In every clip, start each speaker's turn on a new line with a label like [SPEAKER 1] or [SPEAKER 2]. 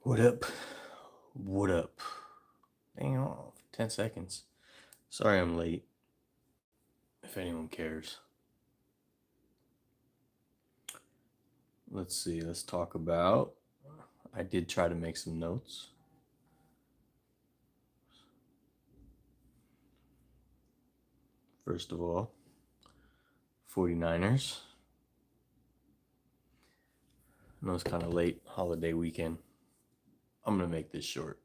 [SPEAKER 1] What up? What up? Hang on, 10 seconds. Sorry I'm late, if anyone cares. Let's see, let's talk about. I did try to make some notes. First of all, 49ers. I know it's kind of late, holiday weekend. I'm going to make this short.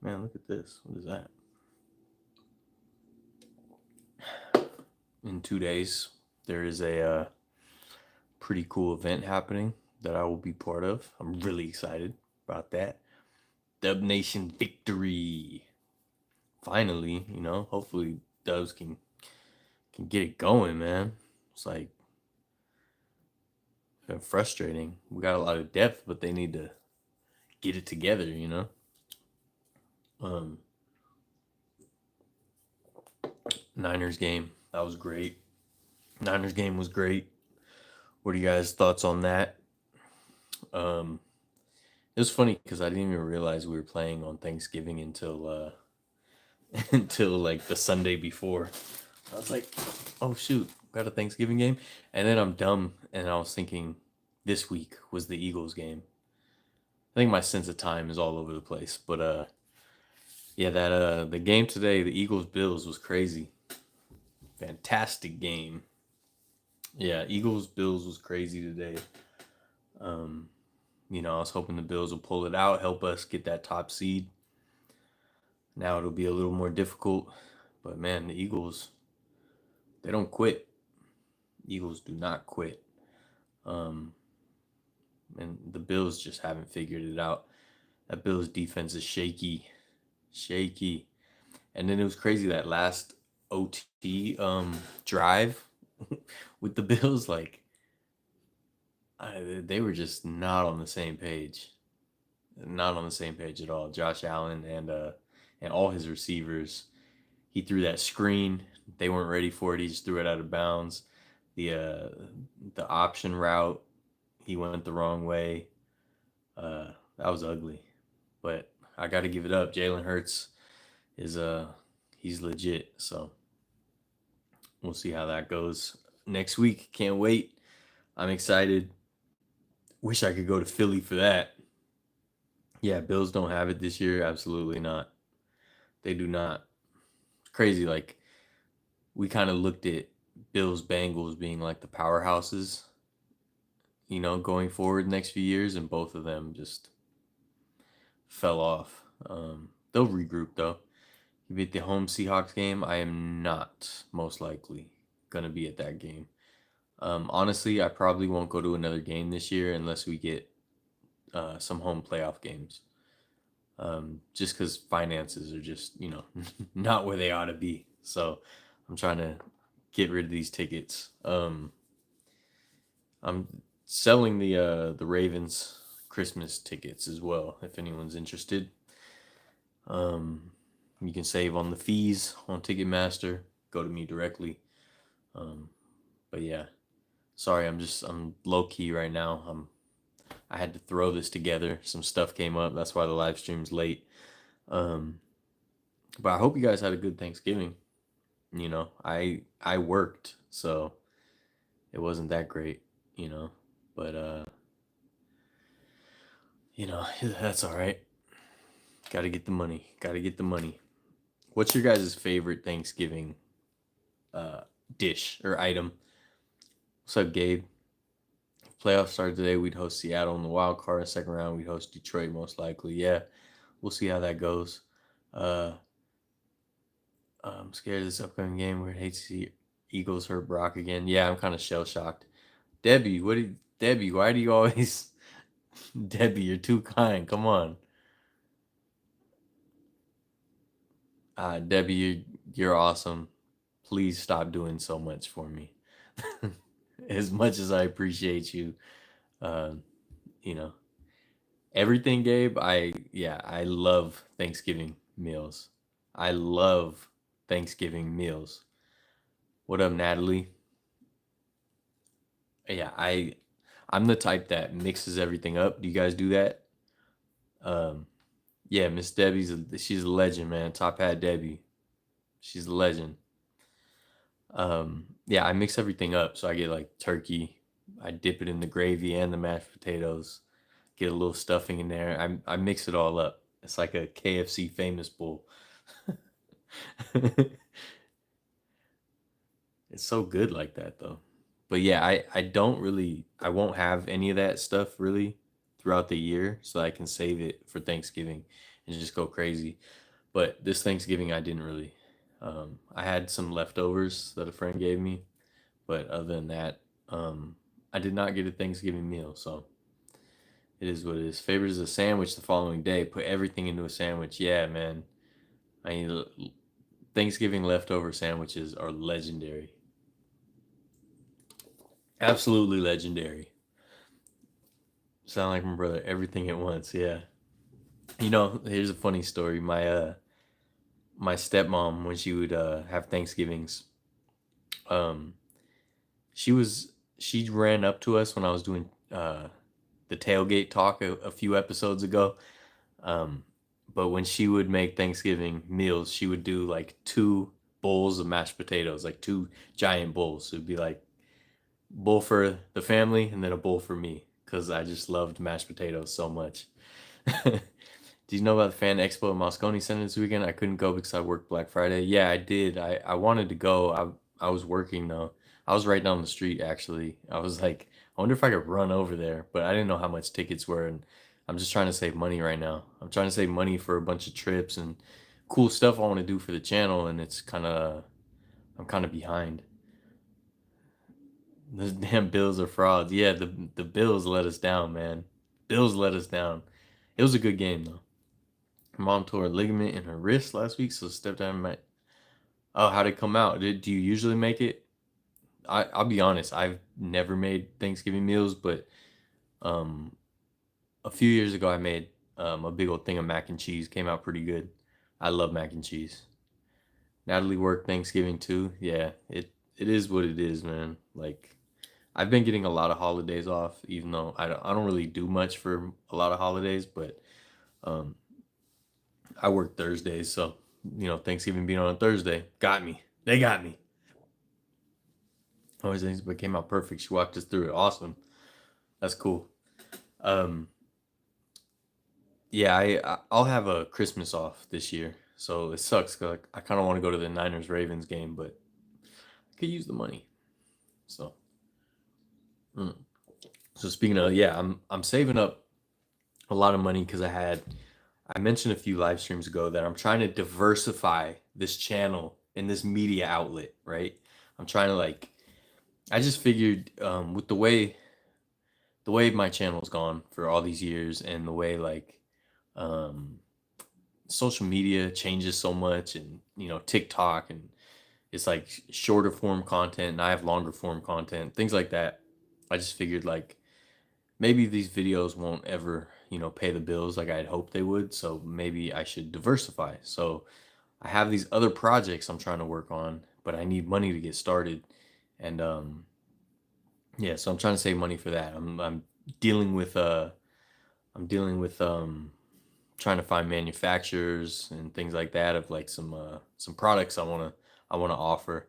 [SPEAKER 1] Man, look at this. What is that? In 2 days, there is a pretty cool event happening that I will be part of. I'm really excited about that. Dub Nation victory. Finally, hopefully Dubs can get it going, man. It's like been frustrating. We got a lot of depth, but they need to get it together. Um, Niners game, that was great. Niners game was great. What are you guys' thoughts on that? Um, it was funny because I didn't even realize we were playing on Thanksgiving until until like the Sunday before. I was like, oh shoot, got a Thanksgiving game, and then I'm dumb, and I was thinking this week was the Eagles game. I think my sense of time is all over the place, but yeah, that the game today, the Eagles Bills was crazy. Fantastic game. Yeah, Eagles Bills was crazy today. Um, I was hoping the Bills will pull it out, help us get that top seed. Now it'll be a little more difficult, but man, the Eagles, they don't quit. Eagles do not quit. Um, and the Bills just haven't figured it out. That Bills defense is shaky. And then it was crazy that last OT drive with the Bills, like they were just not on the same page, not on the same page at all. Josh Allen and all his receivers, he threw that screen. They weren't ready for it. He just threw it out of bounds. The option route, he went the wrong way. That was ugly, but I got to give it up. Jalen Hurts is he's legit. So we'll see how that goes next week. Can't wait. I'm excited. Wish I could go to Philly for that. Yeah, Bills don't have it this year. Absolutely not. They do not. It's crazy. Like we kind of looked at Bills Bengals being like the powerhouses, going forward next few years, and both of them just fell off. They'll regroup though. You beat the home Seahawks game. I am not most likely gonna be at that game. Honestly, I probably won't go to another game this year unless we get some home playoff games. Just because finances are just not where they ought to be. So I'm trying to get rid of these tickets. I'm selling the Ravens Christmas tickets as well. If anyone's interested, um, you can save on the fees on Ticketmaster. Go to me directly. Um, but yeah, sorry, I'm low key right now. I had to throw this together. Some stuff came up. That's why the live stream's late. Um, but I hope you guys had a good Thanksgiving. I worked, so it wasn't that great, But that's all right. Got to get the money. Got to get the money. What's your guys' favorite Thanksgiving uh dish or item? What's up, Gabe? Playoffs started today. We'd host Seattle in the wild card. Second round, we'd host Detroit most likely. Yeah, we'll see how that goes. Uh, I'm scared of this upcoming game. We're hate to see Eagles hurt Brock again. Yeah, I'm kind of shell shocked. Debbie? Why do you always, Debbie? You're too kind. Come on, Debbie. You're awesome. Please stop doing so much for me. As much as I appreciate you, uh, you know everything, Gabe. I love Thanksgiving meals. I love Thanksgiving meals. What up, Natalie? Yeah, I'm the type that mixes everything up. Do you guys do that? Um, yeah, Miss she's a legend, man. Top Hat Debbie, she's a legend. Yeah, I mix everything up. So I get like turkey, I dip it in the gravy and the mashed potatoes, get a little stuffing in there. I mix it all up. It's like a KFC famous bowl. It's so good like that though. But yeah, I won't have any of that stuff really throughout the year so I can save it for Thanksgiving and just go crazy. But this Thanksgiving I didn't really. I had some leftovers that a friend gave me, but other than that, I did not get a Thanksgiving meal, so it is what it is. Favors a sandwich the following day. Put everything into a sandwich. Yeah, man. I mean, Thanksgiving leftover sandwiches are legendary. Absolutely legendary. Sound like my brother. Everything at once. Yeah. Here's a funny story. My stepmom, when she would have Thanksgivings, um, she ran up to us when I was doing the tailgate talk a few episodes ago. Um, but when she would make Thanksgiving meals, she would do like two bowls of mashed potatoes, like two giant bowls. So it'd be like bowl for the family and then a bowl for me because I just loved mashed potatoes so much. Do you know about the Fan Expo in Moscone Center this weekend? I couldn't go because I worked Black Friday. Yeah, I did. I wanted to go. I was working though. I was right down the street actually. I was like, I wonder if I could run over there, but I didn't know how much tickets were, and I'm just trying to save money right now. I'm trying to save money for a bunch of trips and cool stuff I want to do for the channel, and I'm kind of behind. Those damn Bills are frauds. Yeah, the Bills let us down, man. Bills let us down. It was a good game though. Mom tore a ligament in her wrist last week, so stepdad might. Oh, how'd it come out? Do you usually make it? I'll be honest, I've never made Thanksgiving meals, but um, a few years ago I made a big old thing of mac and cheese. Came out pretty good. I love mac and cheese. Natalie worked Thanksgiving too. Yeah, it is what it is, man. Like I've been getting a lot of holidays off, even though I don't really do much for a lot of holidays, but um, I work Thursdays, so Thanksgiving being on a Thursday got me. They got me. Always things, but came out perfect. She walked us through it. Awesome. That's cool. Um, yeah, I'll have a Christmas off this year, so it sucks because I kind of want to go to the Niners Ravens game, but I could use the money. So, mm. So speaking of, yeah, I'm saving up a lot of money because I mentioned a few live streams ago that I'm trying to diversify this channel and this media outlet, right? I'm trying to I just figured with the way my channel's gone for all these years and the way um, social media changes so much and TikTok and it's like shorter form content and I have longer form content, things like that. I just figured maybe these videos won't ever, pay the bills like I'd hoped they would. So maybe I should diversify. So I have these other projects I'm trying to work on, but I need money to get started. And yeah, so I'm trying to save money for that. Dealing with I'm dealing with trying to find manufacturers and things like that of some products I want to offer.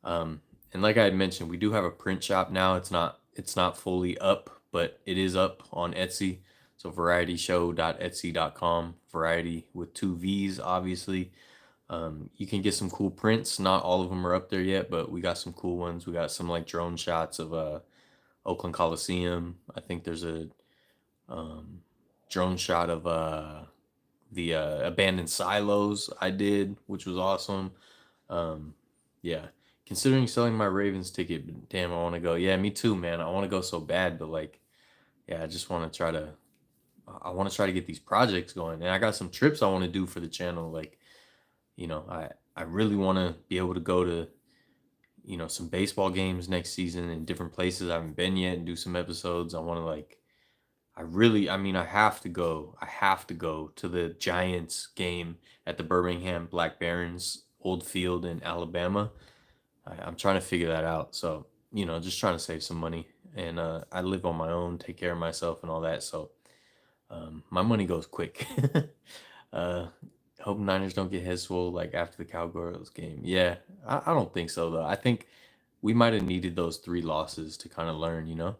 [SPEAKER 1] And like I had mentioned, we do have a print shop now. It's not fully up, but it is up on Etsy. So varietyshow.etsy.com. Variety with two V's, obviously. You can get some cool prints. Not all of them are up there yet, but we got some cool ones. We got some drone shots of Oakland Coliseum. I think there's a um, drone shot of the abandoned silos I did, which was awesome. Um, yeah, considering selling my Ravens ticket, but damn, I want to go. Yeah, me too, man. I want to go so bad, but yeah, I just want to try to. I want to try to get these projects going, and I got some trips I want to do for the channel. I really want to be able to go to some baseball games next season in different places I haven't been yet and do some episodes. I want to I mean, I have to go. I have to go to the Giants game at the Birmingham Black Barons old field in Alabama. I'm trying to figure that out. So, just trying to save some money. And I live on my own, take care of myself and all that. So, My money goes quick. uh, Hope Niners don't get head swole like after the Cowgirls game. Yeah, I don't think so though. I think we might have needed those 3 losses to kind of learn.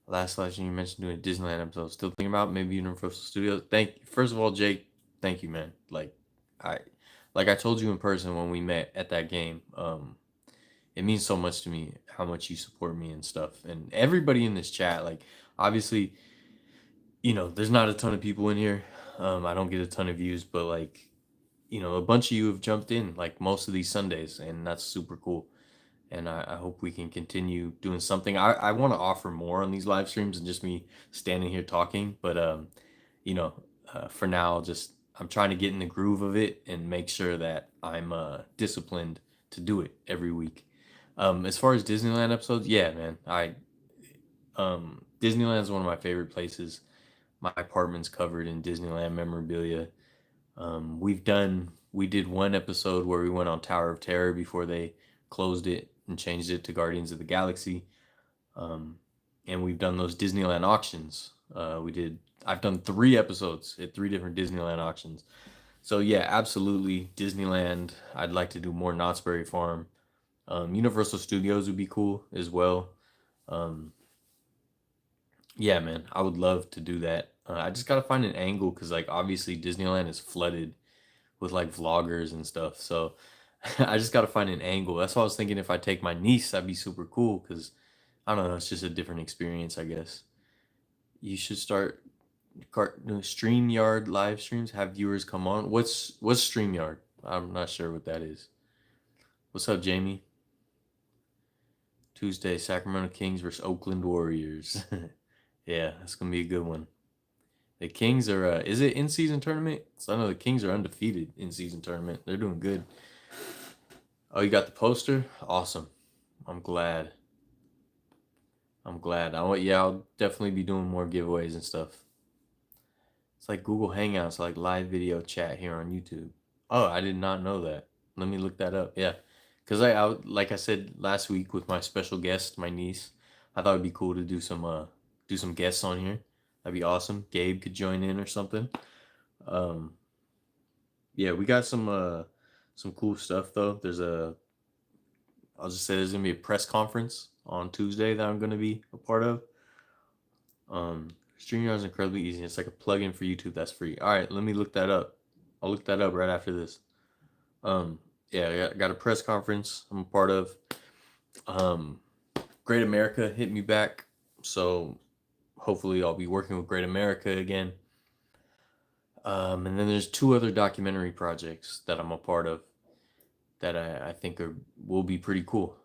[SPEAKER 1] Last year you mentioned doing a Disneyland episode. Still thinking about maybe Universal Studios. First of all, Jake, thank you, man. I, like I told you in person when we met at that game. It means so much to me how much you support me and stuff, and everybody in this chat. Like, obviously, there's not a ton of people in here. I don't get a ton of views, but like, a bunch of you have jumped in like most of these Sundays, and that's super cool. And I hope we can continue doing something. I want to offer more on these live streams than just me standing here talking. But you know, for now, just I'm trying to get in the groove of it and make sure that I'm disciplined to do it every week. As far as Disneyland episodes, yeah, man, Disneyland is one of my favorite places. My apartment's covered in Disneyland memorabilia. We did one episode where we went on Tower of Terror before they closed it and changed it to Guardians of the Galaxy. Um, and we've done those Disneyland auctions. I've done 3 episodes at 3 different Disneyland auctions. So yeah, absolutely Disneyland. I'd like to do more Knott's Berry Farm. Universal Studios would be cool as well. Um, yeah, man, I would love to do that. I just gotta find an angle because, like, obviously Disneyland is flooded with like vloggers and stuff. So I just gotta find an angle. That's why I was thinking if I take my niece, that'd be super cool because I don't know, it's just a different experience, I guess. You should start StreamYard live streams, have viewers come on. What's StreamYard? I'm not sure what that is. What's up, Jamie? Tuesday, Sacramento Kings versus Oakland Warriors. Yeah, that's gonna be a good one. The Kings are is it in season tournament? So I know the Kings are undefeated in season tournament. They're doing good. Oh, you got the poster? Awesome. I'm glad. I'll definitely be doing more giveaways and stuff. It's like Google Hangouts, like live video chat here on YouTube. Oh, I did not know that. Let me look that up. Yeah, because like I said last week with my special guest, my niece, I thought it'd be cool to do some guests on here. That'd be awesome. Gabe could join in or something. Um, yeah, we got some cool stuff though. I'll just say there's gonna be a press conference on Tuesday that I'm gonna be a part of. StreamYard is incredibly easy. It's like a plugin for YouTube that's free. All right, let me look that up. I'll look that up right after this. Yeah, I got a press conference I'm a part of. Um, Great America hit me back, so hopefully I'll be working with Great America again. And then there's 2 other documentary projects that I'm a part of that I think will be pretty cool.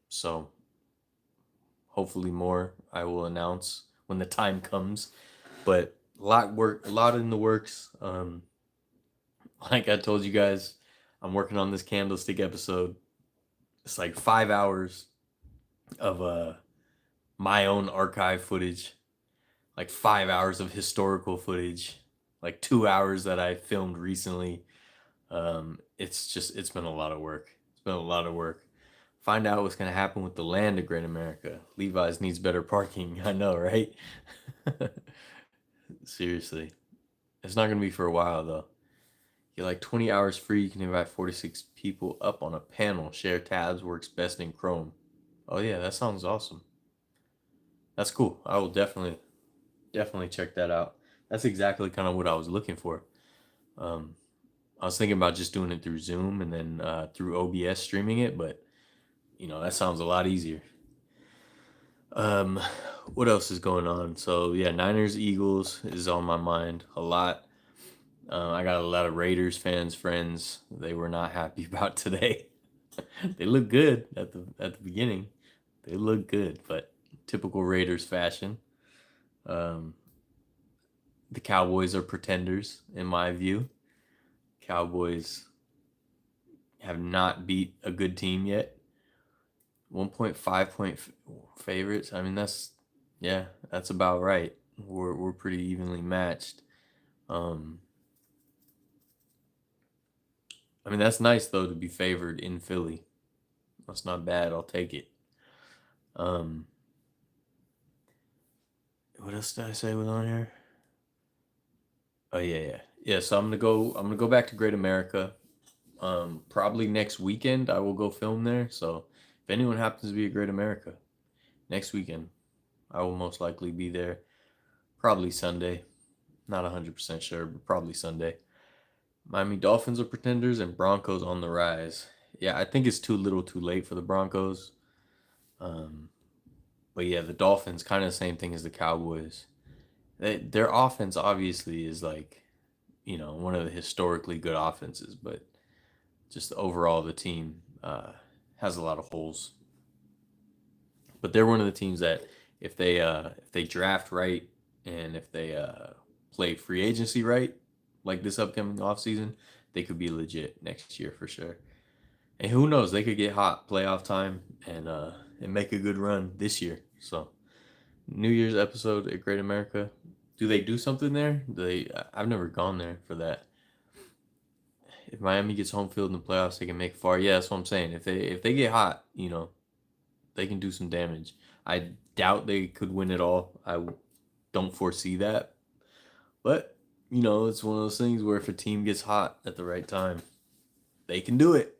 [SPEAKER 1] So hopefully more I will announce when the time comes. But a lot in the works. Like I told you guys, I'm working on this candlestick episode. It's like 5 hours of my own archive footage, like 5 hours of historical footage, like 2 hours that I filmed recently. It's been a lot of work. It's been a lot of work. Find out what's gonna happen with the land of Great America. Levi's needs better parking. I know, right? Seriously. It's not gonna be for a while though. Get like 20 hours free. You can invite 46 people up on a panel. Share tabs works best in Chrome. Oh yeah, that sounds awesome. That's cool. I will definitely check that out. That's exactly kind of what I was looking for. Um, I was thinking about just doing it through Zoom and then through OBS streaming it, but that sounds a lot easier. Um, what else is going on? So yeah, Niners Eagles is on my mind a lot. I got a lot of Raiders fans, friends. They were not happy about today. They look good at the beginning. They look good, but typical Raiders fashion. Um, the Cowboys are pretenders in my view. Cowboys have not beat a good team yet. 1.5 point favorites. I mean that's about right. We're pretty evenly matched. Um, I mean that's nice though to be favored in Philly. That's not bad. I'll take it. Um, what else did I say was on here? Oh yeah, yeah, yeah. So I'm gonna go. I'm gonna go back to Great America. Probably next weekend I will go film there. So if anyone happens to be at Great America next weekend, I will most likely be there. Probably Sunday. Not 100% sure, but probably Sunday. Miami Dolphins are pretenders and Broncos on the rise. Yeah, I think it's too little, too late for the Broncos. Um, but yeah, the Dolphins kind of the same thing as the Cowboys. Their offense obviously is like, one of the historically good offenses, but just overall the team has a lot of holes. But they're one of the teams that if they draft right and if they play free agency right, like this upcoming offseason, they could be legit next year for sure. And who knows, they could get hot playoff time and make a good run this year. So New Year's episode at Great America. Do they do something there? I've never gone there for that. If Miami gets home field in the playoffs, they can make far. Yeah, that's what I'm saying. If they get hot, they can do some damage. I doubt they could win it all. I don't foresee that. But, it's one of those things where if a team gets hot at the right time, they can do it.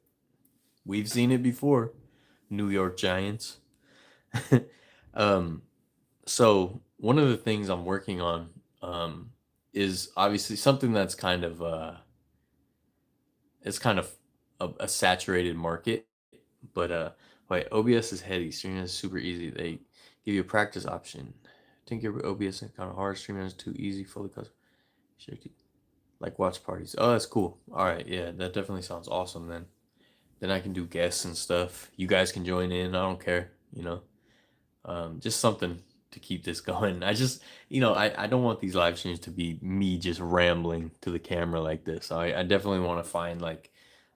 [SPEAKER 1] We've seen it before. New York Giants. um, so one of the things I'm working on is obviously something that's kind of it's kind of a saturated market, but wait, OBS is heady. Streaming is super easy. They give you a practice option. I think your OBS is kind of hard. Streaming is too easy, fully custom. Like watch parties. Oh, that's cool. All right, yeah, that definitely sounds awesome. Then I can do guests and stuff. You guys can join in. I don't care. Just something to keep this going. I don't want these live streams to be me just rambling to the camera like this. I definitely want to find like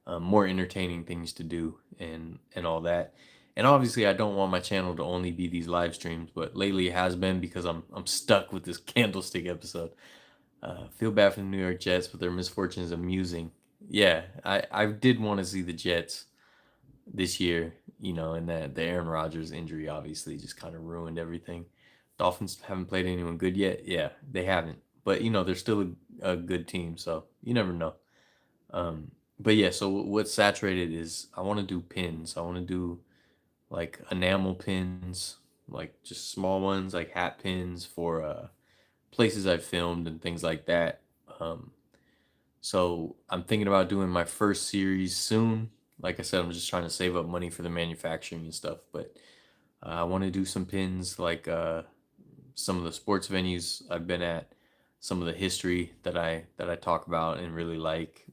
[SPEAKER 1] more entertaining things to do and all that. And obviously, I don't want my channel to only be these live streams, but lately it has been because I'm stuck with this candlestick episode. Feel bad for the New York Jets, but their misfortune is amusing. Yeah, I did want to see the Jets this year, and that the Aaron Rodgers injury obviously just kind of ruined everything. Dolphins haven't played anyone good yet. Yeah, they haven't, but they're still a good team, so you never know. But yeah, so what's saturated is I want to do pins. I want to do like enamel pins, like just small ones, like hat pins for places I've filmed and things like that. Um, so I'm thinking about doing my first series soon. Like I said, I'm just trying to save up money for the manufacturing and stuff. But I want to do some pins like some of the sports venues I've been at, some of the history that I talk about and really like.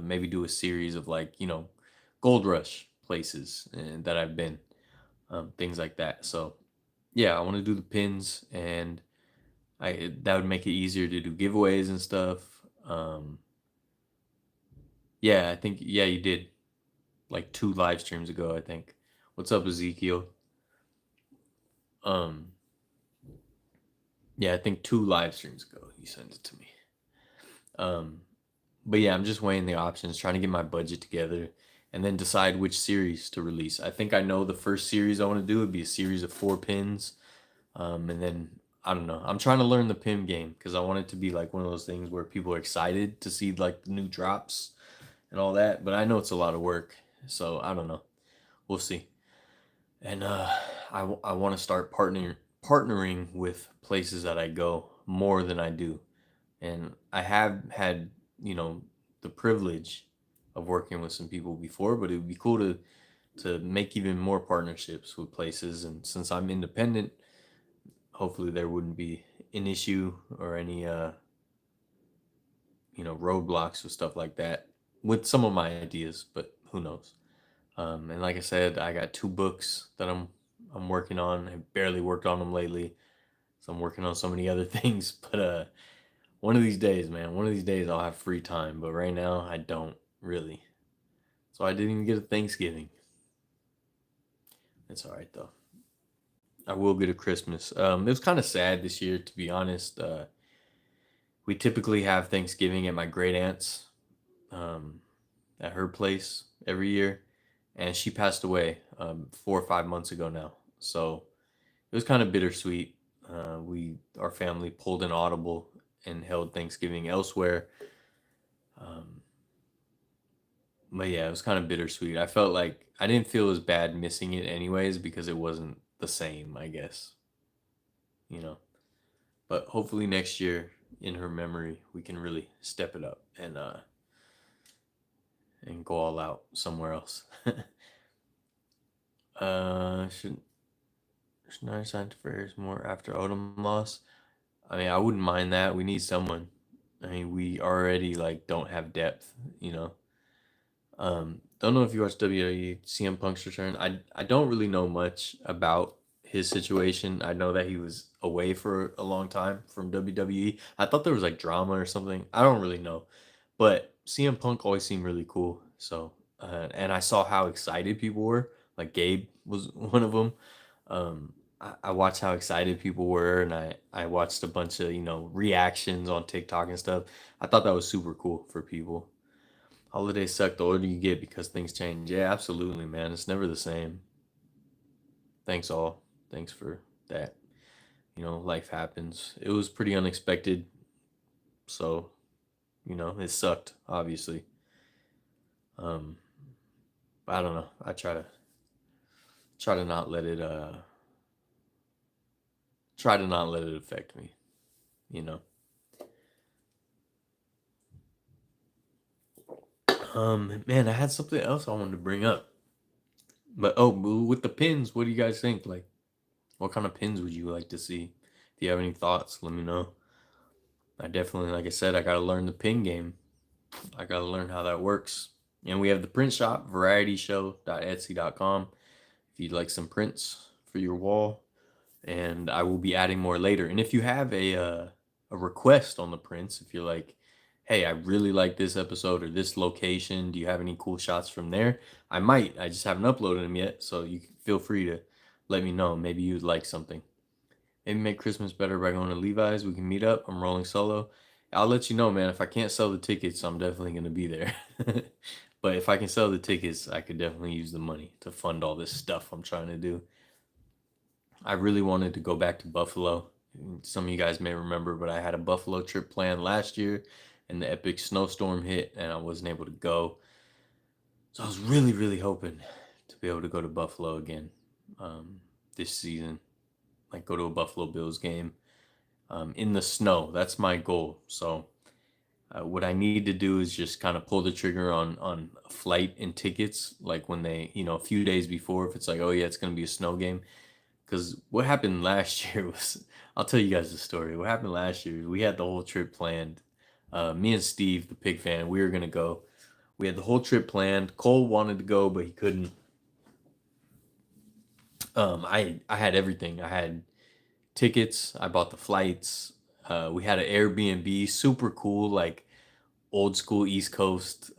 [SPEAKER 1] Maybe do a series of like gold rush places and that I've been, things like that. So yeah, I want to do the pins and that would make it easier to do giveaways and stuff. Um, yeah, I think yeah you did like two live streams ago. I think. What's up, Ezekiel? Um, yeah, I think two live streams ago you sent it to me. Um, but yeah, I'm just weighing the options, trying to get my budget together, and then decide which series to release. I think I know the first series I want to do would be a series of 4 pins, and then I don't know. I'm trying to learn the pin game because I want it to be like one of those things where people are excited to see like the new drops and all that. But I know it's a lot of work, so I don't know. We'll see. And I want to start partnering with places that I go more than I do. And I have had you know the privilege of working with some people before, but it would be cool to make even more partnerships with places. And since I'm independent, hopefully there wouldn't be an issue or any roadblocks or stuff like that with some of my ideas. But who knows? And like I said, I got 2 books that I'm working on. I barely worked on them lately, so I'm working on so many other things. But one of these days, man, one of these days I'll have free time. But right now, I don't really. So I didn't even get a Thanksgiving. It's all right though. I will get a Christmas. It was kind of sad this year, to be honest. We typically have Thanksgiving at my great aunt's, um, at her place every year, and she passed away 4 or 5 months ago now. So it was kind of bittersweet. Our family pulled an audible and held Thanksgiving elsewhere. Um, but yeah, it was kind of bittersweet. I felt like I didn't feel as bad missing it anyways because it wasn't the same, I guess, you know. But hopefully next year, in her memory, we can really step it up and go all out somewhere else. Should not sign for more after Odom loss. I mean, I wouldn't mind that. We need someone. I mean, we already like don't have depth, you know. Don't know if you watched WWE CM Punk's return. I don't really know much about his situation. I know that he was away for a long time from WWE. I thought there was like drama or something. I don't really know, but CM Punk always seemed really cool. So, and I saw how excited people were. Like Gabe was one of them. I watched how excited people were, and I watched a bunch of reactions on TikTok and stuff. I thought that was super cool for people. Holidays suck the older you get because things change. Yeah, absolutely, man. It's never the same. Thanks all. Thanks for that. Life happens. It was pretty unexpected, so it sucked, obviously. Um, but I don't know. I try to not let it affect me. You know. Man, I had something else I wanted to bring up. But with the pins, what do you guys think? Like, what kind of pins would you like to see? If you have any thoughts, let me know. I definitely, like I said, I gotta learn the pin game. I gotta learn how that works. And we have the print shop, varietyshow.etsy.com. If you'd like some prints for your wall, and I will be adding more later. And if you have a request on the prints, if you're like, hey, I really like this episode or this location, do you have any cool shots from there? I might. I just haven't uploaded them yet, so you can feel free to let me know. Maybe you'd like something. Maybe make Christmas better by going to Levi's. We can meet up. I'm rolling solo. I'll let you know, man. If I can't sell the tickets, I'm definitely gonna be there. But if I can sell the tickets, I could definitely use the money to fund all this stuff I'm trying to do. I really wanted to go back to Buffalo. Some of you guys may remember, but I had a Buffalo trip planned last year, and the epic snowstorm hit, and I wasn't able to go. So I was really, really hoping to be able to go to Buffalo again this season, like go to a Buffalo Bills game in the snow. That's my goal. So what I need to do is just kind of pull the trigger on a flight and tickets, like when they, a few days before, if it's like, oh yeah, it's gonna be a snow game. Because what happened last year was, I'll tell you guys the story. What happened last year, we had the whole trip planned. Me and Steve, the pig fan, we were gonna go. We had the whole trip planned. Cole wanted to go, but he couldn't. I had everything. I had tickets. I bought the flights. We had an Airbnb, super cool, like old school East Coast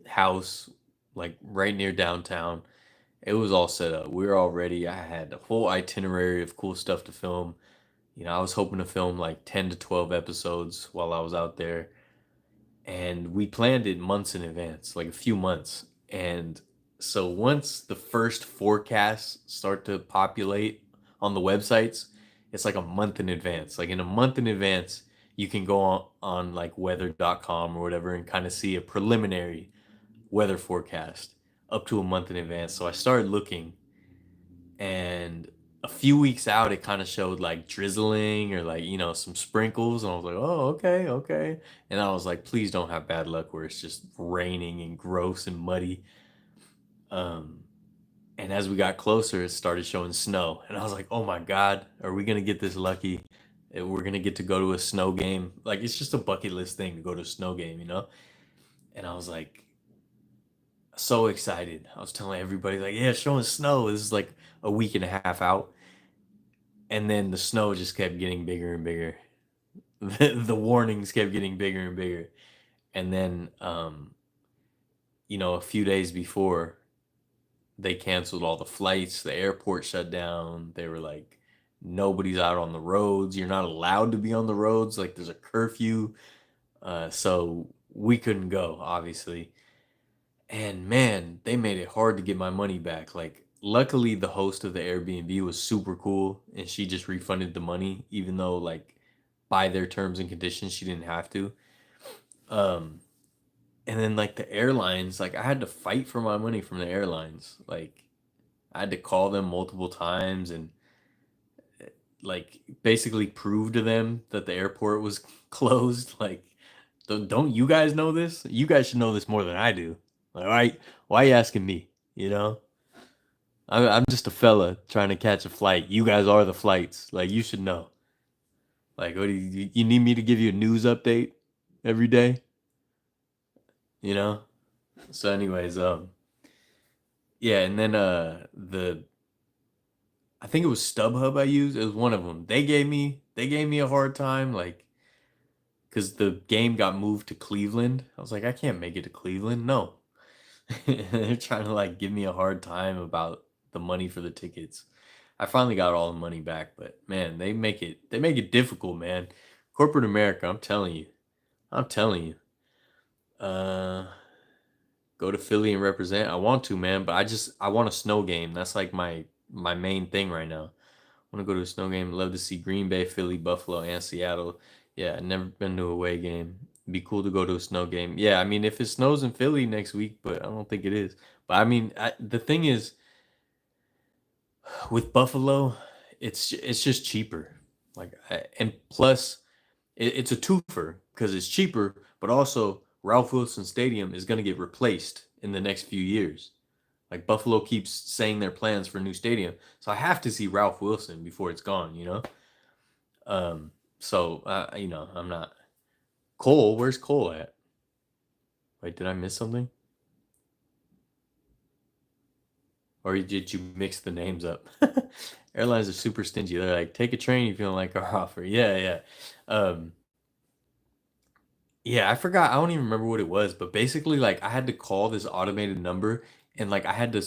[SPEAKER 1] house, like right near downtown. It was all set up. We were all ready. I had a whole itinerary of cool stuff to film. I was hoping to film like 10 to 12 episodes while I was out there. And we planned it months in advance, like a few months. And so once the first forecasts start to populate on the websites, it's like a month in advance. Like in a month in advance, you can go on like weather.com or whatever and kind of see a preliminary weather forecast up to a month in advance. So I started looking, and a few weeks out, it kind of showed like drizzling or like, some sprinkles. And I was like, oh, okay, okay. And I was like, please don't have bad luck where it's just raining and gross and muddy. Um, and as we got closer, it started showing snow. And I was like, oh my God, are we going to get this lucky? We're going to get to go to a snow game. Like, it's just a bucket list thing to go to a snow game. And I was like, so excited. I was telling everybody, like, yeah, it's showing snow. This is like a week and a half out. And then the snow just kept getting bigger and bigger. The warnings kept getting bigger and bigger. And then, a few days before, they canceled all the flights. The airport shut down. They were like, nobody's out on the roads. You're not allowed to be on the roads. Like, there's a curfew. So we couldn't go, obviously. And man, they made it hard to get my money back. Like, luckily, the host of the Airbnb was super cool, and she just refunded the money, even though like by their terms and conditions, she didn't have to. Um, and then like the airlines, like I had to fight for my money from the airlines. Like I had to call them multiple times and like basically prove to them that the airport was closed. Like, don't you guys know this? You guys should know this more than I do. Like, why are you asking me? You know, I'm just a fella trying to catch a flight. You guys are the flights. Like, you should know. Like, what do you need me to give you a news update every day? You know. So, anyways, yeah, and then the I think it was StubHub I used. It was one of them. They gave me a hard time, like, because the game got moved to Cleveland. I was like, I can't make it to Cleveland. No, they're trying to like give me a hard time about the money for the tickets. I finally got all the money back, but man, they make it difficult, man. Corporate America, I'm telling you. Uh, Go to Philly and represent. I want to, man, but I want a snow game. That's like my main thing right now. I want to go to a snow game. Love to see Green Bay, Philly, Buffalo, and Seattle. Yeah, I've never been to a away game. It'd be cool to go to a snow game. Yeah, I mean, if it snows in Philly next week, but I don't think it is. But I mean, the thing is, with Buffalo, it's just cheaper. Like, and plus, it's a twofer because it's cheaper, but also Ralph Wilson Stadium is going to get replaced in the next few years. Like Buffalo keeps saying their plans for a new stadium, so I have to see Ralph Wilson before it's gone. Um, so I'm not Cole. Where's Cole at? Wait, did I miss something? Or did you mix the names up? Airlines are super stingy. They're like, take a train if you don't like our offer. Yeah, yeah. Um, yeah, I forgot. I don't even remember what it was, but basically, like, I had to call this automated number and like I had to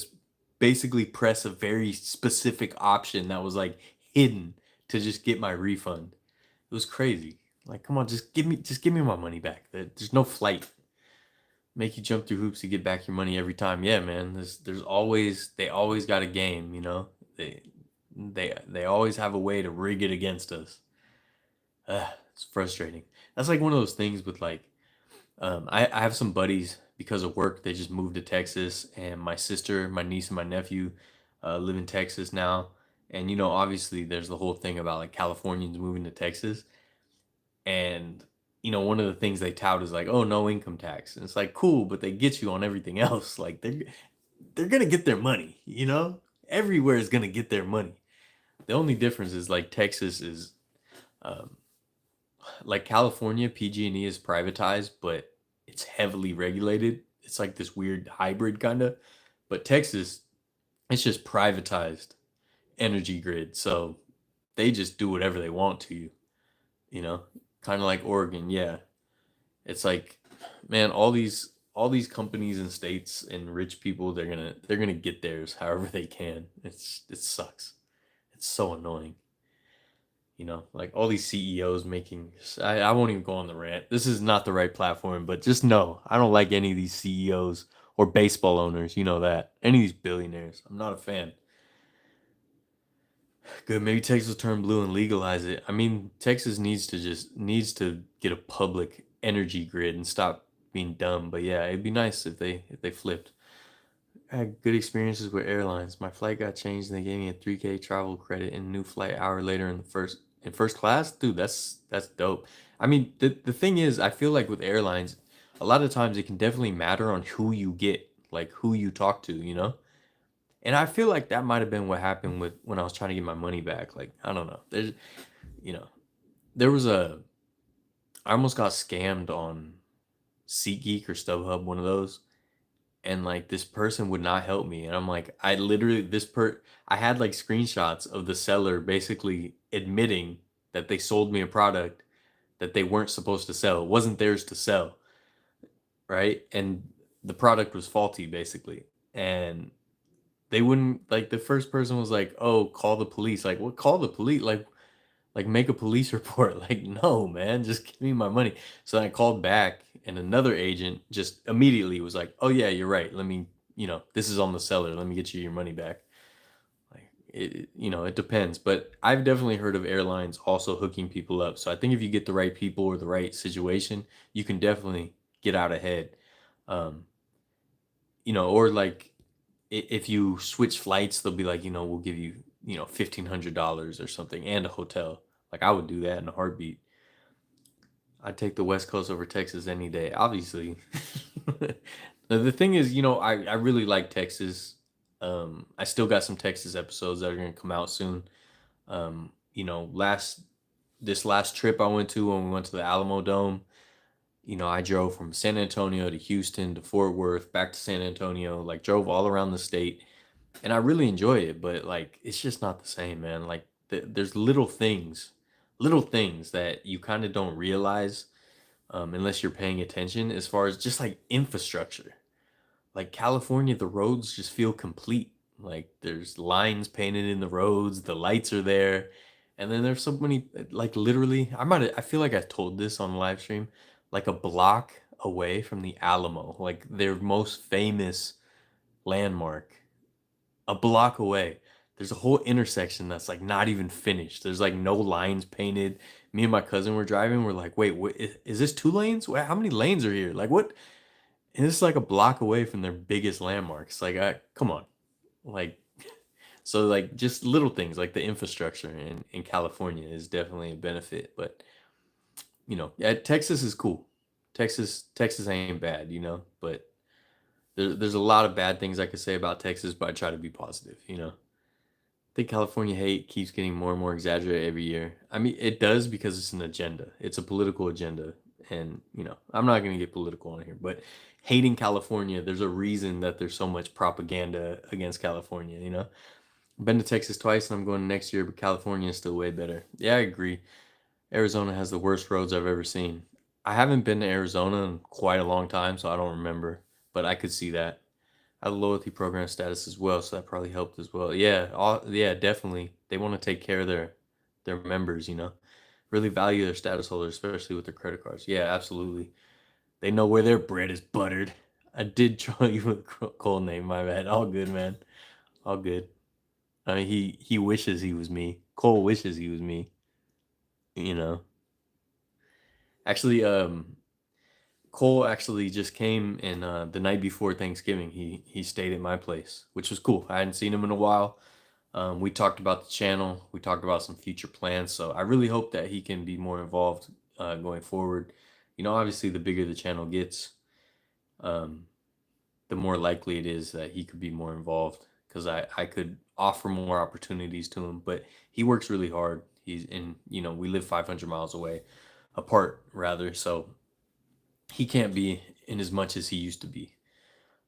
[SPEAKER 1] basically press a very specific option that was like hidden to just get my refund. It was crazy. Like, come on, just give me my money back. There's no flight. Make you jump through hoops to get back your money every time. Yeah, man. They always got a game, you know? They always have a way to rig it against us. It's frustrating. That's like one of those things with like I have some buddies because of work. They just moved to Texas, and my sister, my niece, and my nephew live in Texas now. And obviously, there's the whole thing about like Californians moving to Texas, and one of the things they tout is like, oh, no income tax, and it's like cool, but they get you on everything else. Like they're gonna get their money. Everywhere is gonna get their money. The only difference is like Texas is um, like California, PG&E is privatized, but it's heavily regulated. It's like this weird hybrid kind of. But Texas, it's just privatized energy grid. So they just do whatever they want to you, you know? Kind of like Oregon, yeah. It's like, man, all these companies and states and rich people, they're gonna get theirs however they can. It sucks. It's so annoying. Like all these CEOs making. I won't even go on the rant. This is not the right platform, but just know I don't like any of these CEOs or baseball owners. You know that. Any of these billionaires. I'm not a fan. Good. Maybe Texas will turn blue and legalize it. I mean, Texas needs to get a public energy grid and stop being dumb. But yeah, it'd be nice if they flipped. I had good experiences with airlines. My flight got changed and they gave me a 3K travel credit and a new flight hour later in first class. Dude, that's dope. I mean, the thing is, I feel like with airlines, a lot of times it can definitely matter on who you get, like who you talk to. And I feel like that might have been what happened with when I was trying to get my money back. Like, I don't know. You know, there was I almost got scammed on SeatGeek or StubHub, one of those, and like this person would not help me, and I'm like, I literally I had like screenshots of the seller basically admitting that they sold me a product that they weren't supposed to sell. It wasn't theirs to sell, right? And the product was faulty basically. And they wouldn't, like, the first person was like, oh, call the police. Like, what? Call the police? Like make a police report. Like, no, man, just give me my money. So I called back, and another agent just immediately was like, oh yeah, you're right, let me, this is on the seller, let me get you your money back. Like, it depends. But I've definitely heard of airlines also hooking people up. So I think if you get the right people or the right situation, you can definitely get out ahead. Um, or like if you switch flights, they'll be like, we'll give you, $1,500 or something and a hotel. Like I would do that in a heartbeat. I'd take the West Coast over Texas any day, obviously. The thing is, I really like Texas. I still got some Texas episodes that are gonna come out soon. Last this last trip I went to when we went to the Alamo Dome, I drove from San Antonio to Houston to Fort Worth, back to San Antonio, like drove all around the state, and I really enjoy it. But like, it's just not the same, man. Like, there's little things that you kind of don't realize unless you're paying attention, as far as just like infrastructure. Like California, the roads just feel complete. Like there's lines painted in the roads, the lights are there, and then there's so many, like literally, I feel like I told this on live stream, like a block away from the Alamo, like their most famous landmark, a block away. There's a whole intersection that's like not even finished. There's like no lines painted. Me and my cousin were driving. We're like, wait, what, is this 2 lanes? Wait, how many lanes are here? Like what? And it's like a block away from their biggest landmarks. Like, come on, like, so like just little things like the infrastructure in California is definitely a benefit. But yeah, Texas is cool. Texas ain't bad, but there's a lot of bad things I could say about Texas, but I try to be positive. I think California hate keeps getting more and more exaggerated every year. I mean, it does because it's an agenda. It's a political agenda. And, I'm not going to get political on here, but hating California, there's a reason that there's so much propaganda against California. I've been to Texas twice and I'm going next year, but California is still way better. Yeah, I agree. Arizona has the worst roads I've ever seen. I haven't been to Arizona in quite a long time, so I don't remember, but I could see that. I had a loyalty program status as well, so that probably helped as well. Yeah, yeah, definitely. They want to take care of their members. Really value their status holders, especially with their credit cards. Yeah, absolutely. They know where their bread is buttered. I did try you with a cold name, my bad. All good, man. All good. I mean, he wishes he was me. Cole wishes he was me. You know. Actually, Cole actually just came and the night before Thanksgiving, he stayed at my place, which was cool. I hadn't seen him in a while. We talked about the channel. We talked about some future plans. So I really hope that he can be more involved going forward. Obviously, the bigger the channel gets, um, the more likely it is that he could be more involved because I could offer more opportunities to him. But he works really hard. He's in, we live 500 miles away apart, rather. So he can't be in as much as he used to be.